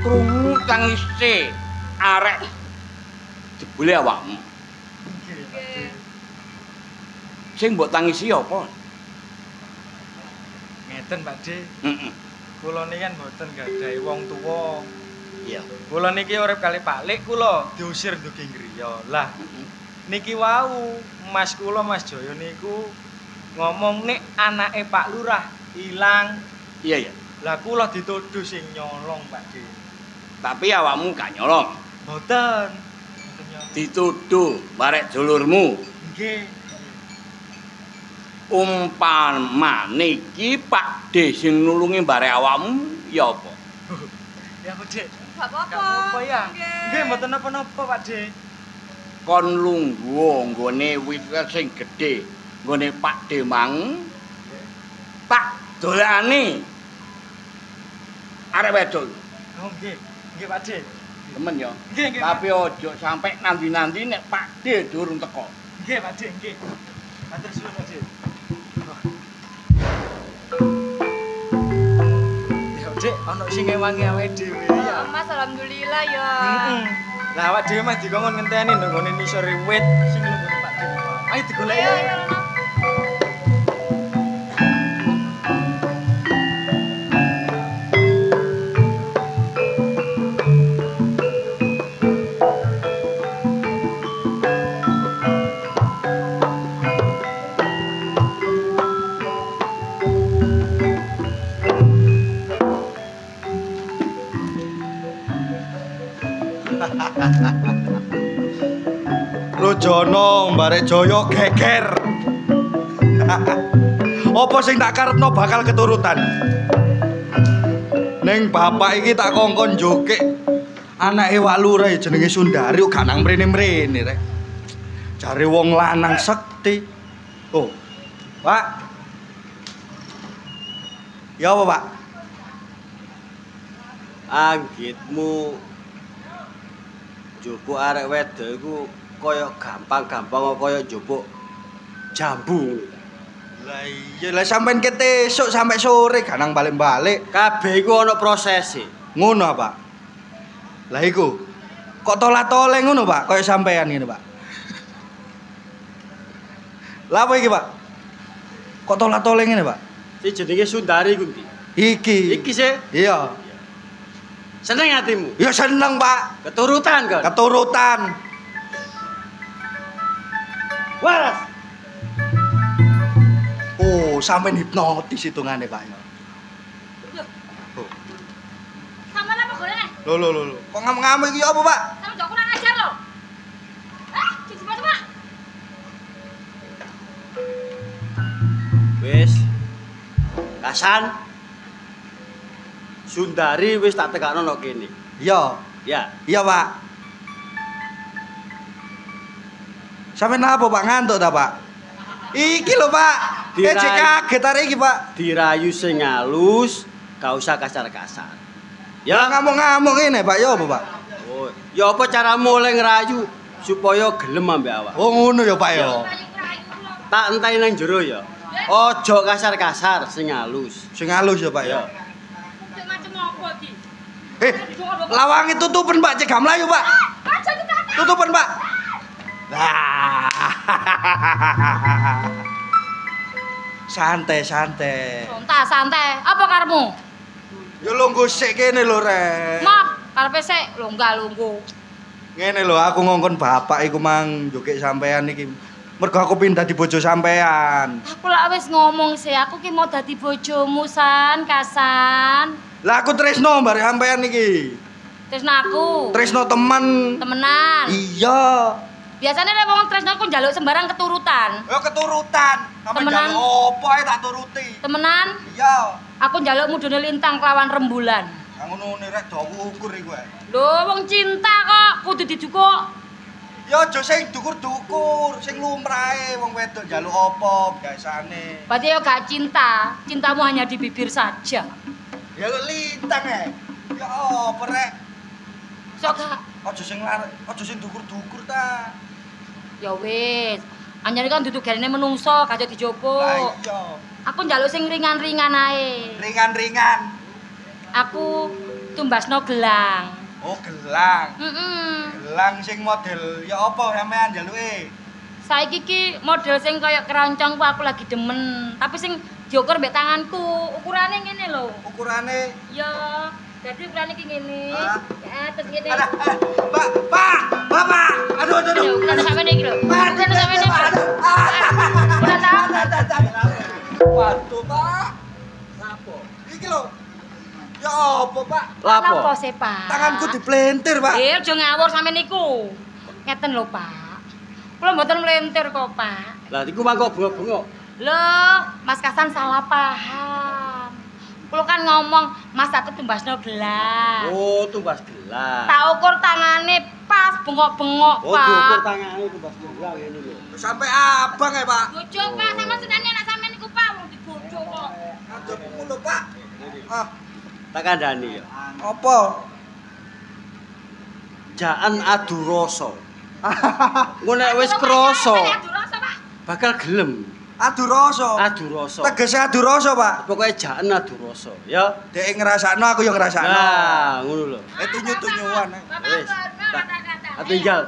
Krungu tangise arek jebule awakmu. Nggih. Sing mbok tangisi apa? Ngeten, Pak De. Heeh. Kula niki kan mboten gadahi wong tuwa. Iya. Kula niki urip kali Pak Lik kula diusir ndugi griya. Lah, niki wau Mas kula Mas Joyo niku ngomong nek anake Pak Lurah ilang. Iya, iya. Lah kula dituduh sing nyolong, Pak De. Tapi awakmu gak nyolong. Mboten. Mboten nyolong. Dituduh barek dulurmu. Nggih. Umpama niki Pak D sing nulungi barek awakmu ya apa? Ya, Pak De. Gak apa-apa. Gak apa-apa ya. Nggih. Nggih, mboten napa-napa, Pak De. Kon lungguh nggone wit sing gedhe nggone Pak D mang tak dolane arek wedok. Oh, nggih. Nggih, Pak De. Temen ya. Nggih, nggih. Tapi ojo sampai nanti-nanti nek Pak D durung teko. Nggih, Pak De, nggih. Matur suwun, Pak De. Ya, Dik, ana sing ngewangi awake dhewe ya. Mas alhamdulillah ya. Heeh. Lah awak dhewe mah dikongkon ngenteni ndang ngene nisore wit sing lunggone Pak De. Ayo digoleki. Ayo, ayo, Lana. Lojono barek Jaya geger. Apa sing tak karepno bakal keturutan. Ning bapak iki tak kongkon joget. Anake wak lurah jenenge Sundari gak nang mrene-mrene rek. Jare wong lanang sekti. Oh. Pak. Ya apa, Pak? Anggitmu njupuk arek wedok iku kaya gampang-gampang kaya njupuk jambu. Lah iya lah sampean kete esuk sampai sore gak nang balik-balik. Kabeh iku ana prosese. Ngono, Pak. Lah iku kok tolah-toleh ngono, Pak, kaya sampean ngene, Pak. Lah apa iki, Pak? Kok tolah-toleh ngene, Pak? Si jenenge Sundari iku ndi? Iki. Iki sih. Iya. Seneng atimu? Ya seneng, Pak. Keturutan kan? Keturutan. Waras. Oh, sampean hipnotis hitungane, Pak. Sama apa goreng? Lho. Kok ngamuk-ngamuk iki apa, Pak? Sama jok kurang ajar lho. Cici coba. Wis. Kasan. Sundari wis tak tekakno nang kene. Iya. Ya. Iya, Pak. Sampeyan apa, Pak? Ngantuk ta, Pak? Iki lho, Pak. Cek kaget arek iki, Pak. Dirayu sing halus, gak usah kasar-kasar. Ya, Ngamuk-ngamuk ngene, Pak. Ya apa, Pak? oh, ya apa caramu oleh ngerayu supaya gelem ambek awak? Oh, ngono ya, Pak ya. Tak entai nang jero ya. Ojo kasar-kasar, sing halus. Sing halus ya, Pak ya. Macam apa iki? Lawange tutupen, Pak, cegah mlayu, Pak. Aja kita. Tutupen, Pak. Nah. Santai. Santai. Apa karepmu? Ya lungguh sik kene lho, Rek. Mah, karepe sik lungguh. Ngene lho, aku ngongkon bapak iku mang joget sampean iki. Mergo aku pindah di bojo sampean. Aku lak wis ngomong sih, aku ki mau dadi bojomu San, Kasan. Lah aku tresno mbare sampean iki. Tresno aku. Tresno teman. Temenan. Iya. Biasanya lek wong tresno ku njaluk sembarang keturutan. Ya keturutan. Sampe Temenan. njaluk opo ae tak turuti. Temenan, Iya. aku njaluk mudune lintang kelawan rembulan. Lah ngono rek dawa ukur iku ae. Lho, wong cinta kok kudu didukuk. Ya aja sing dukur-dukur, sing lumrahe wong wedok njaluk opo biasane. Berarti ya gak cinta, cintamu hanya di bibir saja. Ya kok lintang ae. Ya opo rek? Sok gak? Aja sing dukur-dukur ta. Ya wis. Anyar kan duduk garene menungso, gak jadi dijopuk. Lah iya. Aku njaluk sing ringan-ringan ae. Ringan-ringan. Aku tumbasno gelang. Oh, gelang. Heeh. Gelang sing model ya apa sampean njaluke? Saiki ki model sing kaya keroncong ku aku lagi demen, tapi sing diukur mbek tanganku. Ukurane ngene lho. Ukurane Ya, jadi ukurane ki ngene. Hah? Ya, terus ngene. Bapak. Aduh. Aduh, ukurane sampeyan iki lho. Ukurane sampeyan iki. Udah tahu? Waduh, Pak. Lapo? Iki lho. Ya apa, Pak? Lapo sih, Pak? Tanganku diplentir, Pak. Aja ngawur sampeyan niku. Ngeten lho, Pak. Kula mboten mlentir kok, Pak. Lah iku mangko bengok-bengok. Loh, Mas Kasan salah paham. Kula kan ngomong, Mas aku tumbasno gelang. Oh, tumbas gelang. Tak ukur tangane pas bengok-bengok, Oh, Pak. diukur tangane tumbas gelang ngene lho. Sampai abang ya, Pak. Bojo, Pak, sama sedane anak sampeyan niku, Pak, wong dibojo kok. Aduh, ngono, Pak. Ah, Tak kandhani ya. apa? Jaan adu rasa. Ngono nek wis krasa, Adu rasa, Pak. bakal gelem. Adu rasa. Adu rasa. Tegese adu rasa, Pak. Pokoke jaan adu rasa, ya. Dek ngrasakno aku ya ngrasakno. Nah, ngono lho. Tunyu-tunyuan. Bapak, Wis. kata-kata. Tinggal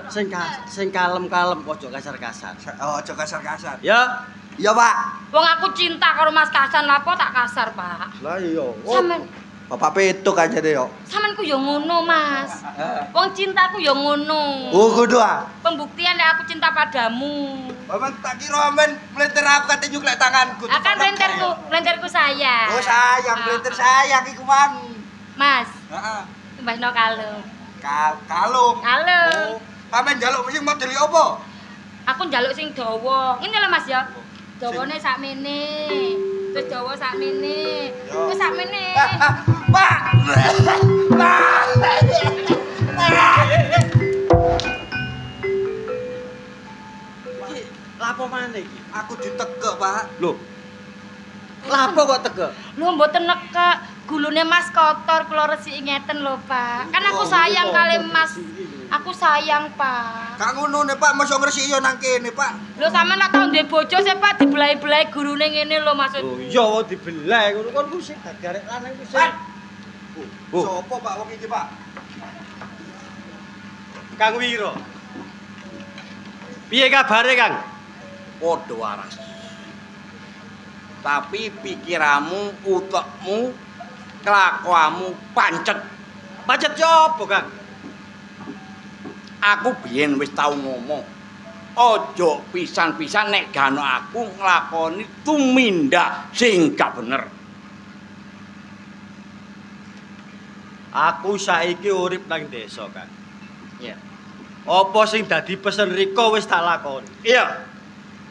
sing kalem-kalem ojo kasar-kasar. Oh, aja kasar-kasar. Ya. Iya, Pak. Wong aku cinta karo Mas Kasan, lapo tak kasar, Pak. Lah iya. Sampeyan Bapak petuk aja deh yo. sampeyan ku yo ngono, Mas. Wong cintaku yo ngono. Oh, kudu ah. Pembuktian lek aku cinta padamu. Bapak tak kira men melintir aku kate nyuklek tanganku. Akan lenterku saya. Oh, sayang melintir sayang iku mang. Mas, Heeh. tumbasno kalung. Kalung. Kalung. Oh, sampean njaluk sing model apa? Aku njaluk sing dawa. Ngene lho Mas ya. Dawane sakmene. Wis dawa sakmene. Wis sakmene. Pak. Lapo maneh iki? Aku ditegek, Pak. Lho. Lapo kok tegek? Lho mboten nekek, gulune Mas kotor kula resiki ngeten lho, Pak. Kan aku sayang kali Mas. Aku sayang, Pak. Kak ngono ne, Pak, mosok ngresiki yo nang kene, Pak. Lho sampean lak tau duwe bojo sih, Pak, dibelai-belai gurune ngene lho maksud. Oh iya wong dibeleh ngono kon ku sing dadi arek lanang ku sing. Sopo, Pak, wong iki, Pak? Kang Wiro. Piye kabare, Kang? Padha waras. Tapi pikiranmu, utekmu, kelakuanmu pancet. Pacet yo apa, Kang? Aku biyen wis tau ngomong. Aja pisan-pisan nek gano aku nglakoni tumindak sing gak bener. Aku saiki urip nang desa, Kang. Iya. Apa sing dadi pesen Riko wis tak lakoni. Iya.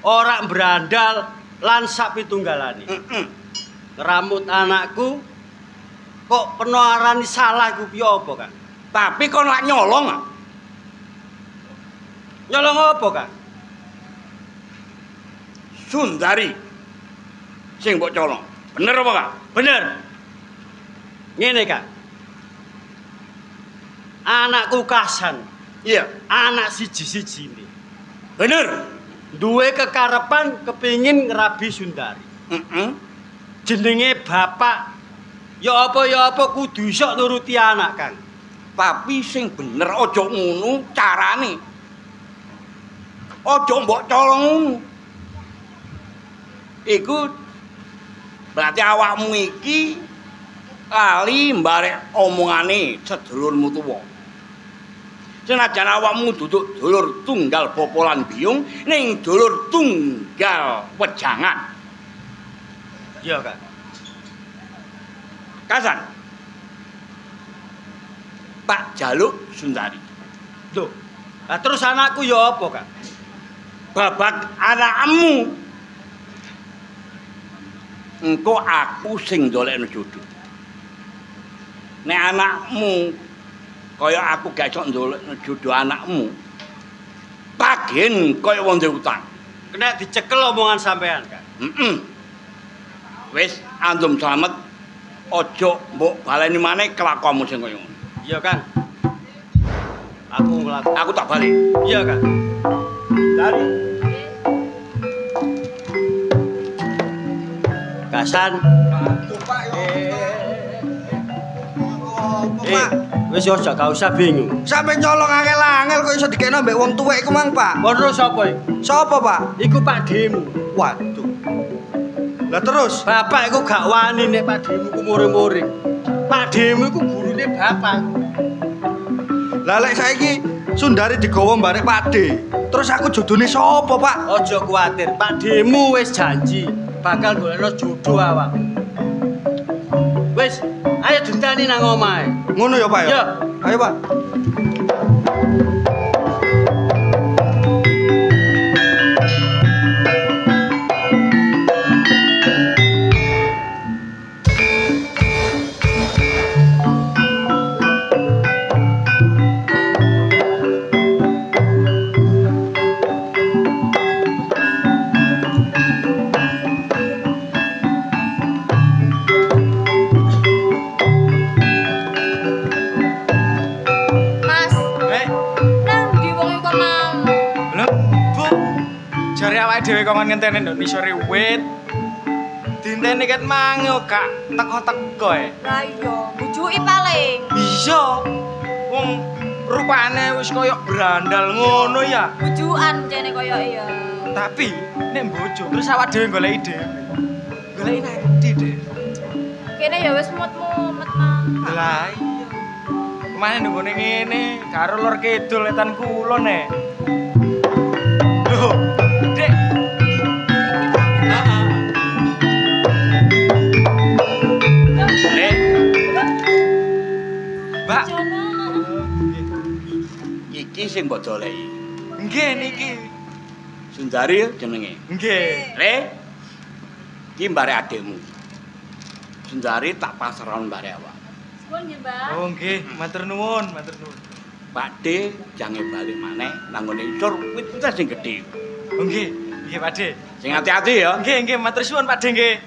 Ora brandal lan sak pitunggalane. Ngeramut anakku kok peno arani salah iku piye apa, Kang? Tapi kon lak nyolong. Nyolong apa, Kang? Sundari sing mbok colong. Bener apa, Kang? Bener. Ngene, Kang. Anakku Kasan. Iya. Anak siji-sijine. Bener. Duwe kekarepan kepingin ngerabi Sundari. Jenenge bapak. Ya apa kudu iso nuruti anak, Kang. Tapi sing bener aja ngono carane. Aja mbok colong ngono. Iku berarti awakmu iki lali mbarek omongane sedulurmu tuwa. Senajan awakmu duduk dulur tunggal popolan biyung ning dulur tunggal wejangan. Iya, Kang. Kasan. Pak jaluk Sundari. Loh. Lah terus anakku ya apa, Kang? Babak anakmu. Engko aku sing ndolekno jodoh. Nek anakmu kaya aku gak iso ndolekno jodoh anakmu. Tagen kaya wong duwe utang. Kena dicekel omongan sampean, Kang. Wis andum slamet. Aja mbok baleni maneh kelakuanmu sing kaya ngono. Iya, Kang. Aku nglakoni. Aku tak balik. Iya, Kang. Dari Kasan. Pak yo. Wis aja gak usah bingung. Sampe nyolong angel-angel kok iso dikene mbek wong tuwek iku mang, Pak. Kono sapa iku? Sopo, Pak? Iku Pak Demu. Waduh. Lah terus Bapak iku gak wani nek Pak Demu ku muring-muring. Pak Demu iku gurune bapak. lah lek saiki Sundari digawa mbarek Pakde. Terus aku jodone sapa, Pak? Aja kuwatir, Pak Demu wis janji bakal golekno jodoh awak. Wis, ayo dentani nang omahe. Ngono ya, Pak ya? Ya. Ayo, Pak. Dhewe kok ngenteni ndok nisore wit. Dinteni ket mangi gak teko-teko e. Lah iya, bujuki paling. Iya. Wong rupane wis koyo brandal ngono ya. Bujukan jane koyo iya. Tapi nek bojo terus awak dhewe goleki dhewe. Goleki nang ndi, Dek? Kene ya wis mut-mut, Mang. Lah iya. Kemane nunggone ngene, karo lor kidul etan kulon e. Loh, Dek. Mbak. Iki sing mbok doleki. Nggih niki. Sundari jenenge. Nggih. Le. Iki mbare adikmu. Sundari tak pasrahan mbare awak. Suwun nggih, Mbak. Oh nggih, matur nuwun, matur nuwun. Pakde jange balik maneh nang ngene isor wit sing gedhe. Oh nggih, nggih Pakde. Sing hati-hati ya. Nggih, matur suwun Pakde nggih.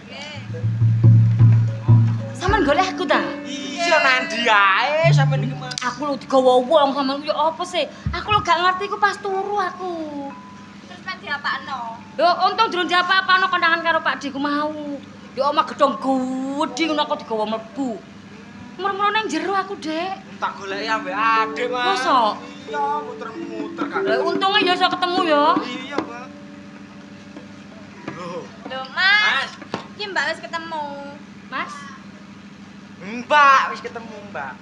Sampeyan golek aku ta? Iya nandi ae sampeyan iki mah. Aku lho digawa wong sampeyan yo apa sih? Aku lho gak ngerti ku pas turu aku. Terus kan diapakno? Lho untung durung diapa-apano kondangan karo Pak Diku mau. Yo omah gedhong gedhi ngono aku digawa mlebu. Mur-mur nang jero aku, Dek. Tak goleki ambek Adik, Mas. Mosok? Iya, muter-muter kan. Lah untunge ya iso ketemu ya. Iya, Mbak. Loh, Mas. Ki Mbak wis ketemu. Mas, Mbak, wis ketemu, Mbak.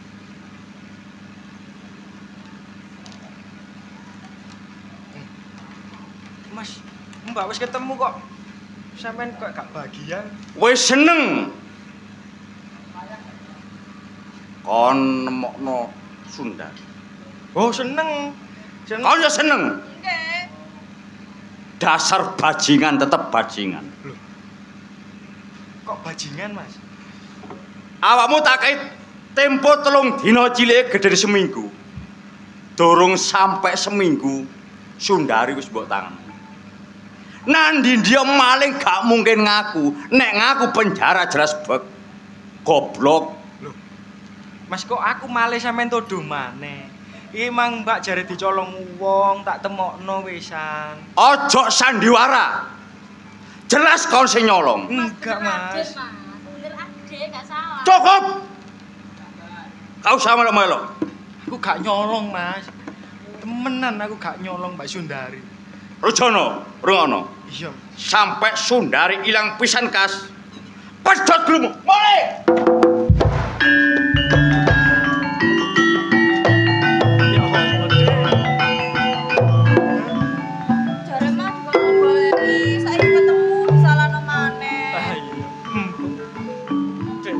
Mas, Mbak wis ketemu kok. Sampeyan kok gak bahagia? Wis seneng. Kon nemokno Sundar. Oh, seneng. Seneng. Kon ya seneng. Nggih. Dasar bajingan tetep bajingan. Kok bajingan, Mas? Awakmu tak kait tempo 3 dina cilik gedhe seminggu. Durung sampai seminggu Sundari wis mbok tangan. Nandi dia maling gak mungkin ngaku. Nek ngaku penjara jelas bek. Goblok. Mas kok aku malih sampean tuduh maneh. Emang Mbak jare dicolong wong tak temokno wisan. Ojo sandiwara. Jelas kau sing nyolong. Enggak, Mas. bener Ade gak salah. Cukup. Kau sama melo. Aku gak nyolong, Mas. Temenan aku gak nyolong Mbak Sundari. Rujono, rungono. Iya. Sampai Sundari ilang pisan kas. Pedhot glumuk. Mulai. Ya Allah, Dek. Jare mah juga goleki, saiki ketemu disalahno maneh. Ah iya. Dek.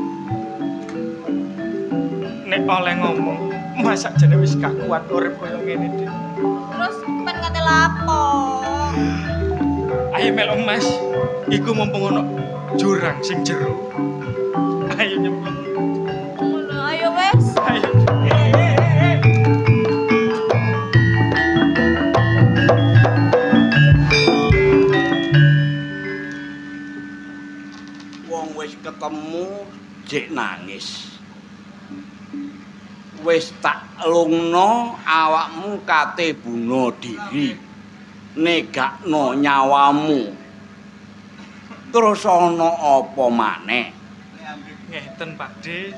Nek oleh ngomong, masa jane wis gak kuat urip koyo ngene, Dek. Terus pen kate lapo? Ayo melu Mas. Iku mumpung ono jurang sing jero. Ayo nyemplung. Ngono, ayo wes. Ayo. Wong wis ketemu jek nangis. Wis tak lungno awakmu kate bunuh diri. Negakno nyawamu. Terus ana apa maneh? Ngeten, Pakde.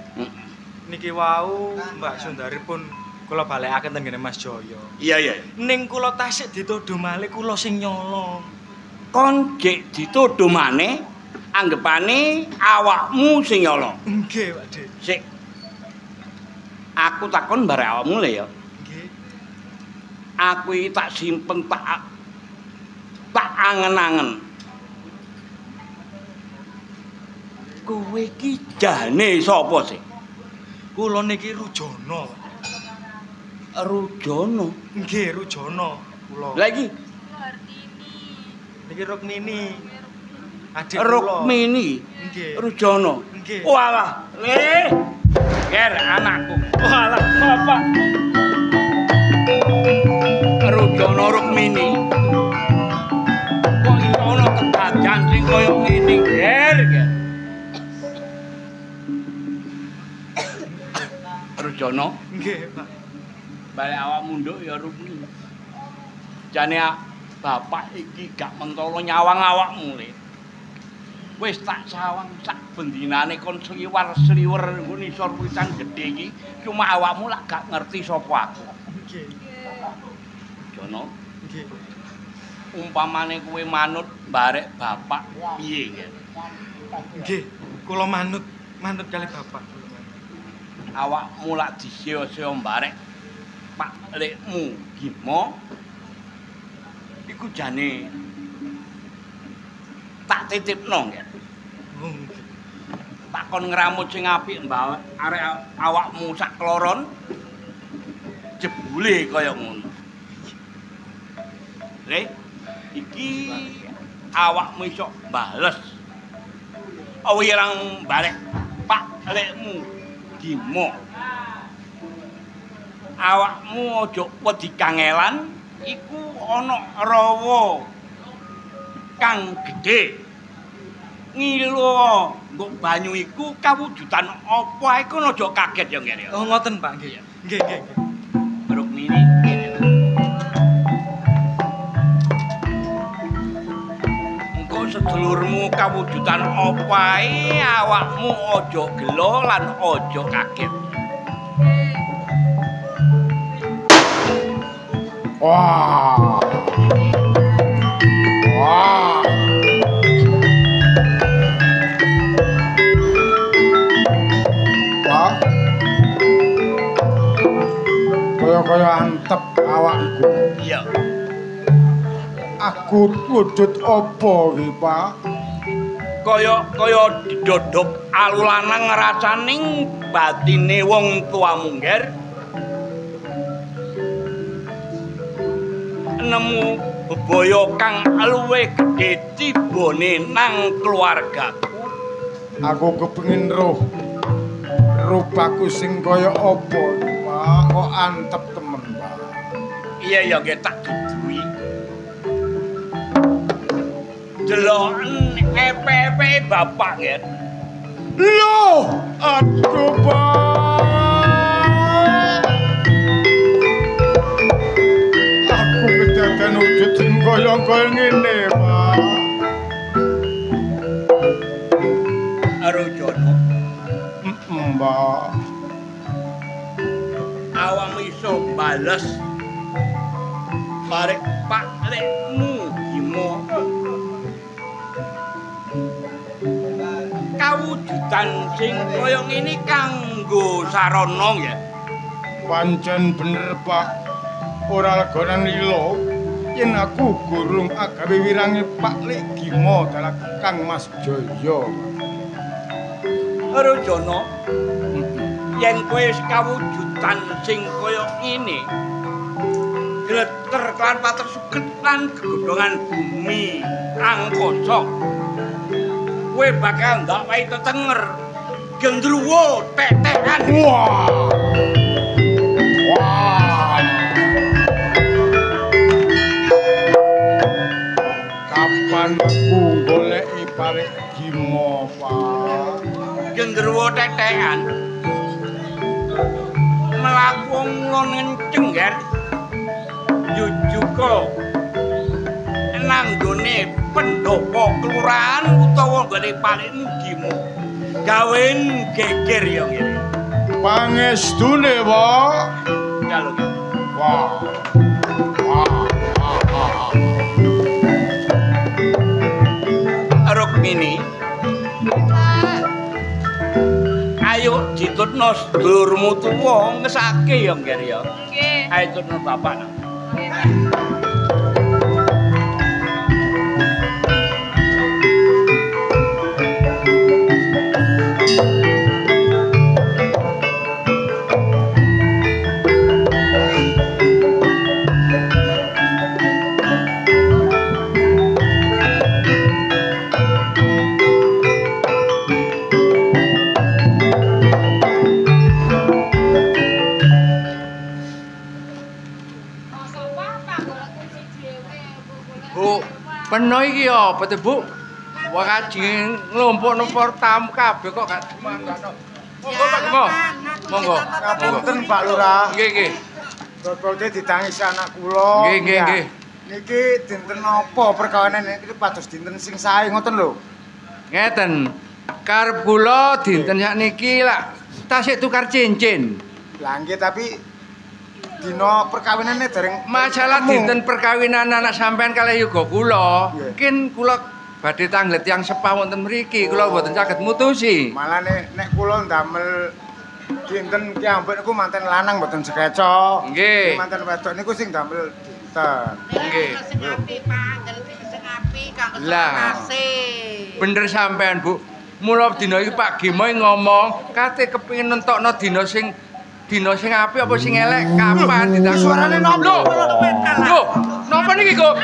Niki wau Mbak Sundari pun kula balekaken teng ngene Mas Jaya. Iya, iya. Ning kula tasik dituduh malih kula sing nyolong. Kon gek dituduh maneh anggepane awakmu sing nyolong. Nggih, Pakde. Sik. Aku takon bare awakmu le ya. Nggih. Aku iki tak simpen tak angen-angen. Kowe iki jane sapa sih? Kula niki Rujono. Rujono. Nggih, Rujono kula. Lah iki Hartini. Niki Rukmini. Adik kula. Rukmini. Nggih. Rujono. Nggih. Walah, le. Ger anakku. Walah, bapak. Rujono Rukmini. Kok iso ana kedadean sing kaya ngene, Ger. Rujono. Nggih, Pak. Balik awak munduk ya Rukmini. Jane bapak iki gak mentolo nyawang awakmu le. Wis tak sawang sak bendinane kon sliwer-sliwer nggon isor witan gedhe iki. Cuma awakmu lak gak ngerti sapa aku. Nggih. Jono, Nggih. umpamane kowe manut barek bapak piye nggih? Nggih, kula manut kali bapak. Awakmu lak disio-sio barek Pak lekmu Gimo. Iku jane tak titipno nggih. Oh, nggih. Tak kon ngramut sing apik mbak arek awakmu sak kloron jebule kaya ngono. Le, iki awakmu iso bales wirang barek Pak lekmu Gimo. Awakmu aja wedi kangelan, iku ana rawa kang gedhe. Ngilo nggo banyu iku kawujudan apa iku aja kaget ya ngene. Oh ngoten Pak nggih. Nggih nggih. Rukmini. Engko sedulurmu kawujudan apa ae awakmu aja gelo lan aja kaget. Wah. Wah. Wah. Kaya antep awakku. Iya. Aku wujud apa iki, Pak? Kaya didodok alulanang rasaning batine wong tua mungger. Nemu bebaya kang luwih gedhe tibane nang keluargaku. Aku kepengin rupaku sing kaya apa, Pak? Kok antep temen, Pak. Iya ya nggih tak duduhi. Deloken epe-epe bapak nggih. Loh, aduh, Pak. Aku kedaden wujud sing kaya ngene, Pak. Arojono. Mbak. Awakmu iso bales barek Pak lekmu Gimo. Kawujudan sing kaya ngene kanggo sarana ya. Pancen bener, Pak. Ora legonan lilo yen aku gurung agawe wirange Pak Lek Gimo dalah Kang Mas Jaya. Rojono, yen kowe wis kawujudan sing kaya ngene, gleter kan pater suket lan gegodhongan bumi angkasa. Kowe bakal ndak wae tetenger gendruwo tetekan. Wah. Wah. Kapan aku goleki Pak Lek Gimo, Pak? Gendruwo tetekan. Mlaku ngenceng ger. Jujuko nang gone pendopo kelurahan utawa gone palekmu Gimo. Gawen geger ya ngene. Pangestune, Pak. Kalau Wah. Wah. Rukmini. Ayo ditutno sedulurmu tuwa ngesake ya ngger ya. Nggih. Ayo tutno bapak. Peno iki apa to, Bu? Wah kaji nglumpukno tamu kabeh kok gak dimanggano. Monggo. Monggo. Ngapunten Pak Lurah. Nggih, nggih. Bobole ditangis anak kula. Nggih, nggih, nggih. Niki dinten napa perkawinan niki pados dinten sing sae ngoten lho. Ngeten. Karep kula dinten sakniki lak tasih tukar cincin. Lah nggih tapi dina perkawinane dereng Masalah dinten perkawinan anak sampean kalih yoga kula, mungkin kula badhe tanglet yang sepah wonten mriki, kula mboten saged mutusi. Malah nek kula ndamel dinten ki ambek niku manten lanang mboten sekeca. Nggih. Manten wedok niku sing ndamel dinten. Nggih. Sing apik Pak, sing apik kanggo Lah. kasih. Bener sampean, Bu. Mula dina iki Pak Gimo ngomong, kate kepengin nentokno dina sing apik apa sing elek kapan ditakoni. Suarane nopo? Lho, napa niki, Kok?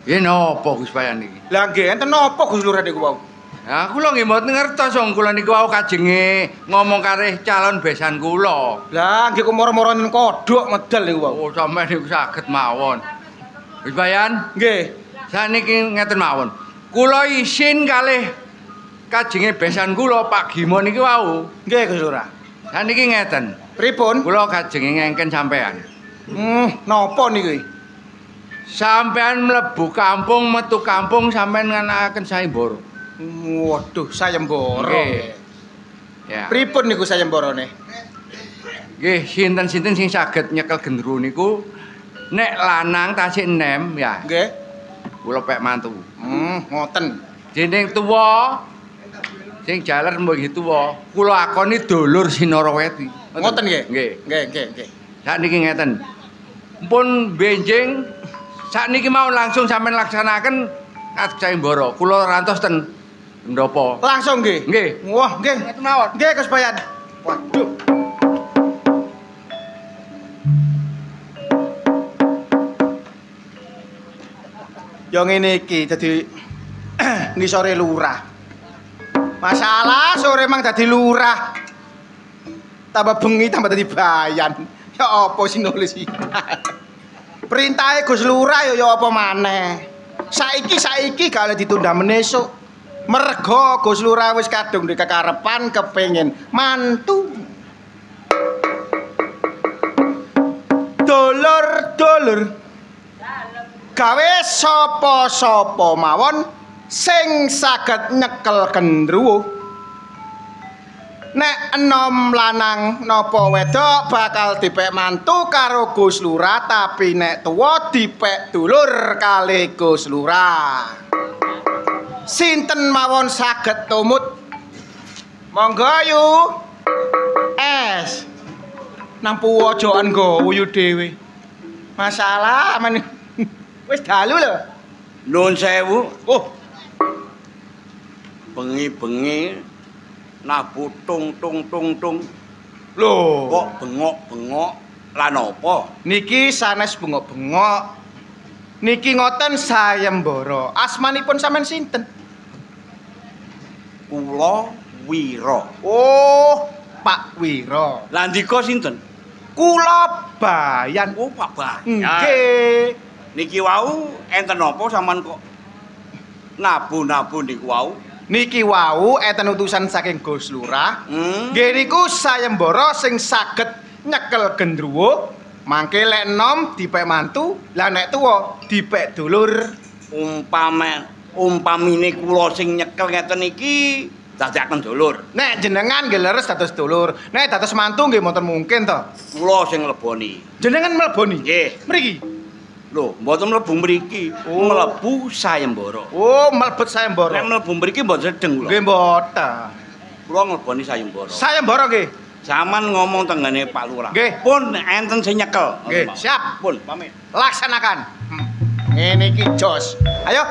Yen apa Gus Bayan iki? Lah nggih enten napa Gus Lurah niku wau? Ya kula nggih mboten ngertos wong kula niku wau kajenge ngomong kalih calon besan kula. Lah nggih kok moro-moro nen kodhok medal niku wau. Oh sampeyan niku saged mawon. Gus Bayan? Nggih. Saniki ngeten mawon. Kula isin kalih kajenge besan kula Pak Gimo niki wau. Nggih Gus Lurah. Saniki ngeten. Pripun? Kula kajenge ngengken sampean. Napa niku? Sampean mlebu kampung metu kampung sampean nganakaken sayembara. Waduh, sayembara. Nggih. Ya. Pripun niku sayembarane? Nggih, sinten-sinten sing saged nyekel gendru niku nek lanang tasik enem ya. Nggih. Kula pek mantu. Ngoten. Dening tuwa sing jaler mbok nggih tuwa, kula akoni dulur Sinaraweti. Ngoten nggih? Nggih. Nggih. Sakniki ngeten. Pun benjing sakniki mau langsung sampean laksanaken sayembara. Kula rantos ten ndopo. Langsung nggih? Nggih. Wah, nggih. Ngoten mawon. Nggih, Gus Bayan. Waduh. Yo ngene iki dadi ngisore lurah. Masalah sore mang dadi lurah. Tambah bengi tambah dadi bayan. Ya apa sih nulis iki? Perintahe Gus Lurah ya apa maneh. Saiki gak oleh ditunda menesuk. Merga Gus Lurah wis kadung di kekarepan kepengin mantu. Dulur-dulur. Gawe sapa-sapa mawon sing saged nyekel gendruwo. Nek enom lanang napa wedok bakal dipek mantu karo Gus Lurah, tapi nek tuwa dipek dulur kali Gus Lurah. Sinten mawon saged tumut? Monggo yu. Es. Nampu ojoan nggawa yu dhewe. Masalah men wis dalu lho. Nuwun sewu. Oh. Bengi-bengi nabu tung. Lho, kok bengok-bengok lan apa? Niki sanes bengok-bengok. Niki ngoten sayembara. Asmanipun sampean sinten? Kula Wira. Oh, Pak Wira. Lah ndika sinten? Kula Bayan. Oh, Pak Bayan. Nggih. Niki wau enten apa sampean kok nabu-nabu niku wau? Niki wau enten utusan saking Gus Lurah. Nggih niku sayembara sing saged nyekel gendruwo, mangke lek enom dipek mantu, lah nek tuwa dipek dulur. Umpamine kula sing nyekel ngeten iki dadiaken dulur. Nek jenengan nggih leres dados dulur, nek dados mantu nggih mboten mungkin to. Kula sing ngleboni. Jenengan mleboni? Nggih. Mriki. Lho, mboten mlebu mriki, mlebu sayembara. Oh, mlebet sayembara. Nek mlebu mriki mboten sedeng kula. Nggih mboten. Kula ngleboni sayembara. Sayembara nggih. Zaman ngomong tenggane Pak Lurah. Nggih. Pun enten sing nyekel. Nggih, siap. Pun pamit. Laksanakan. Ngene iki jos. Ayo.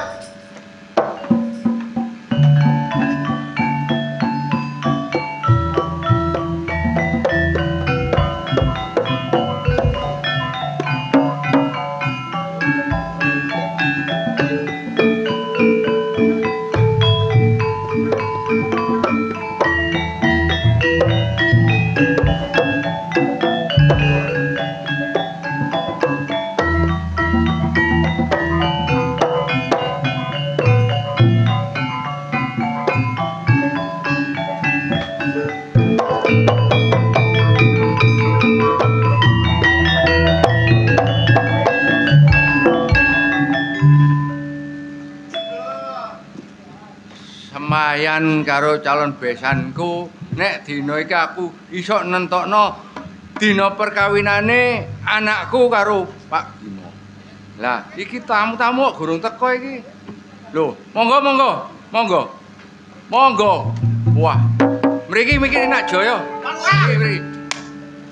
Mayan karo calon besanku nek dina iki aku iso nentokno dina perkawinane anakku karo Pak Bimo. Lah, iki tamu-tamu kok gurung teko iki. Lho, monggo. Wah. Mriki mikir nak Jaya. Mriki.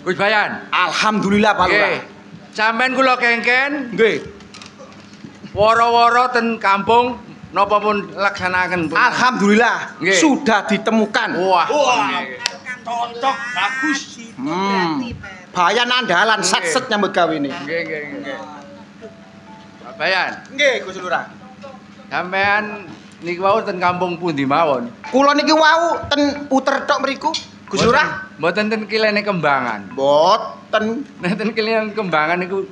Gus Bayan. Alhamdulillah Pak Lurah. Nggih. Sampeyan kula kengken. Nggih. Woro-woro ten kampung napa pun laksanaken pun. Alhamdulillah Nggih. sudah ditemukan. Wah. Cocok bagus. Bayan andalan satset nyambut gawe ini. Nggih. Pak Bayan, Nggih, Gus Lurah. sampean niki wau ten kampung pundi mawon? Kula niki wau ten puter tok mriku, Gus Lurah. Mboten ten kilene kembangan. Mboten. Nek ten kilene kembangan niku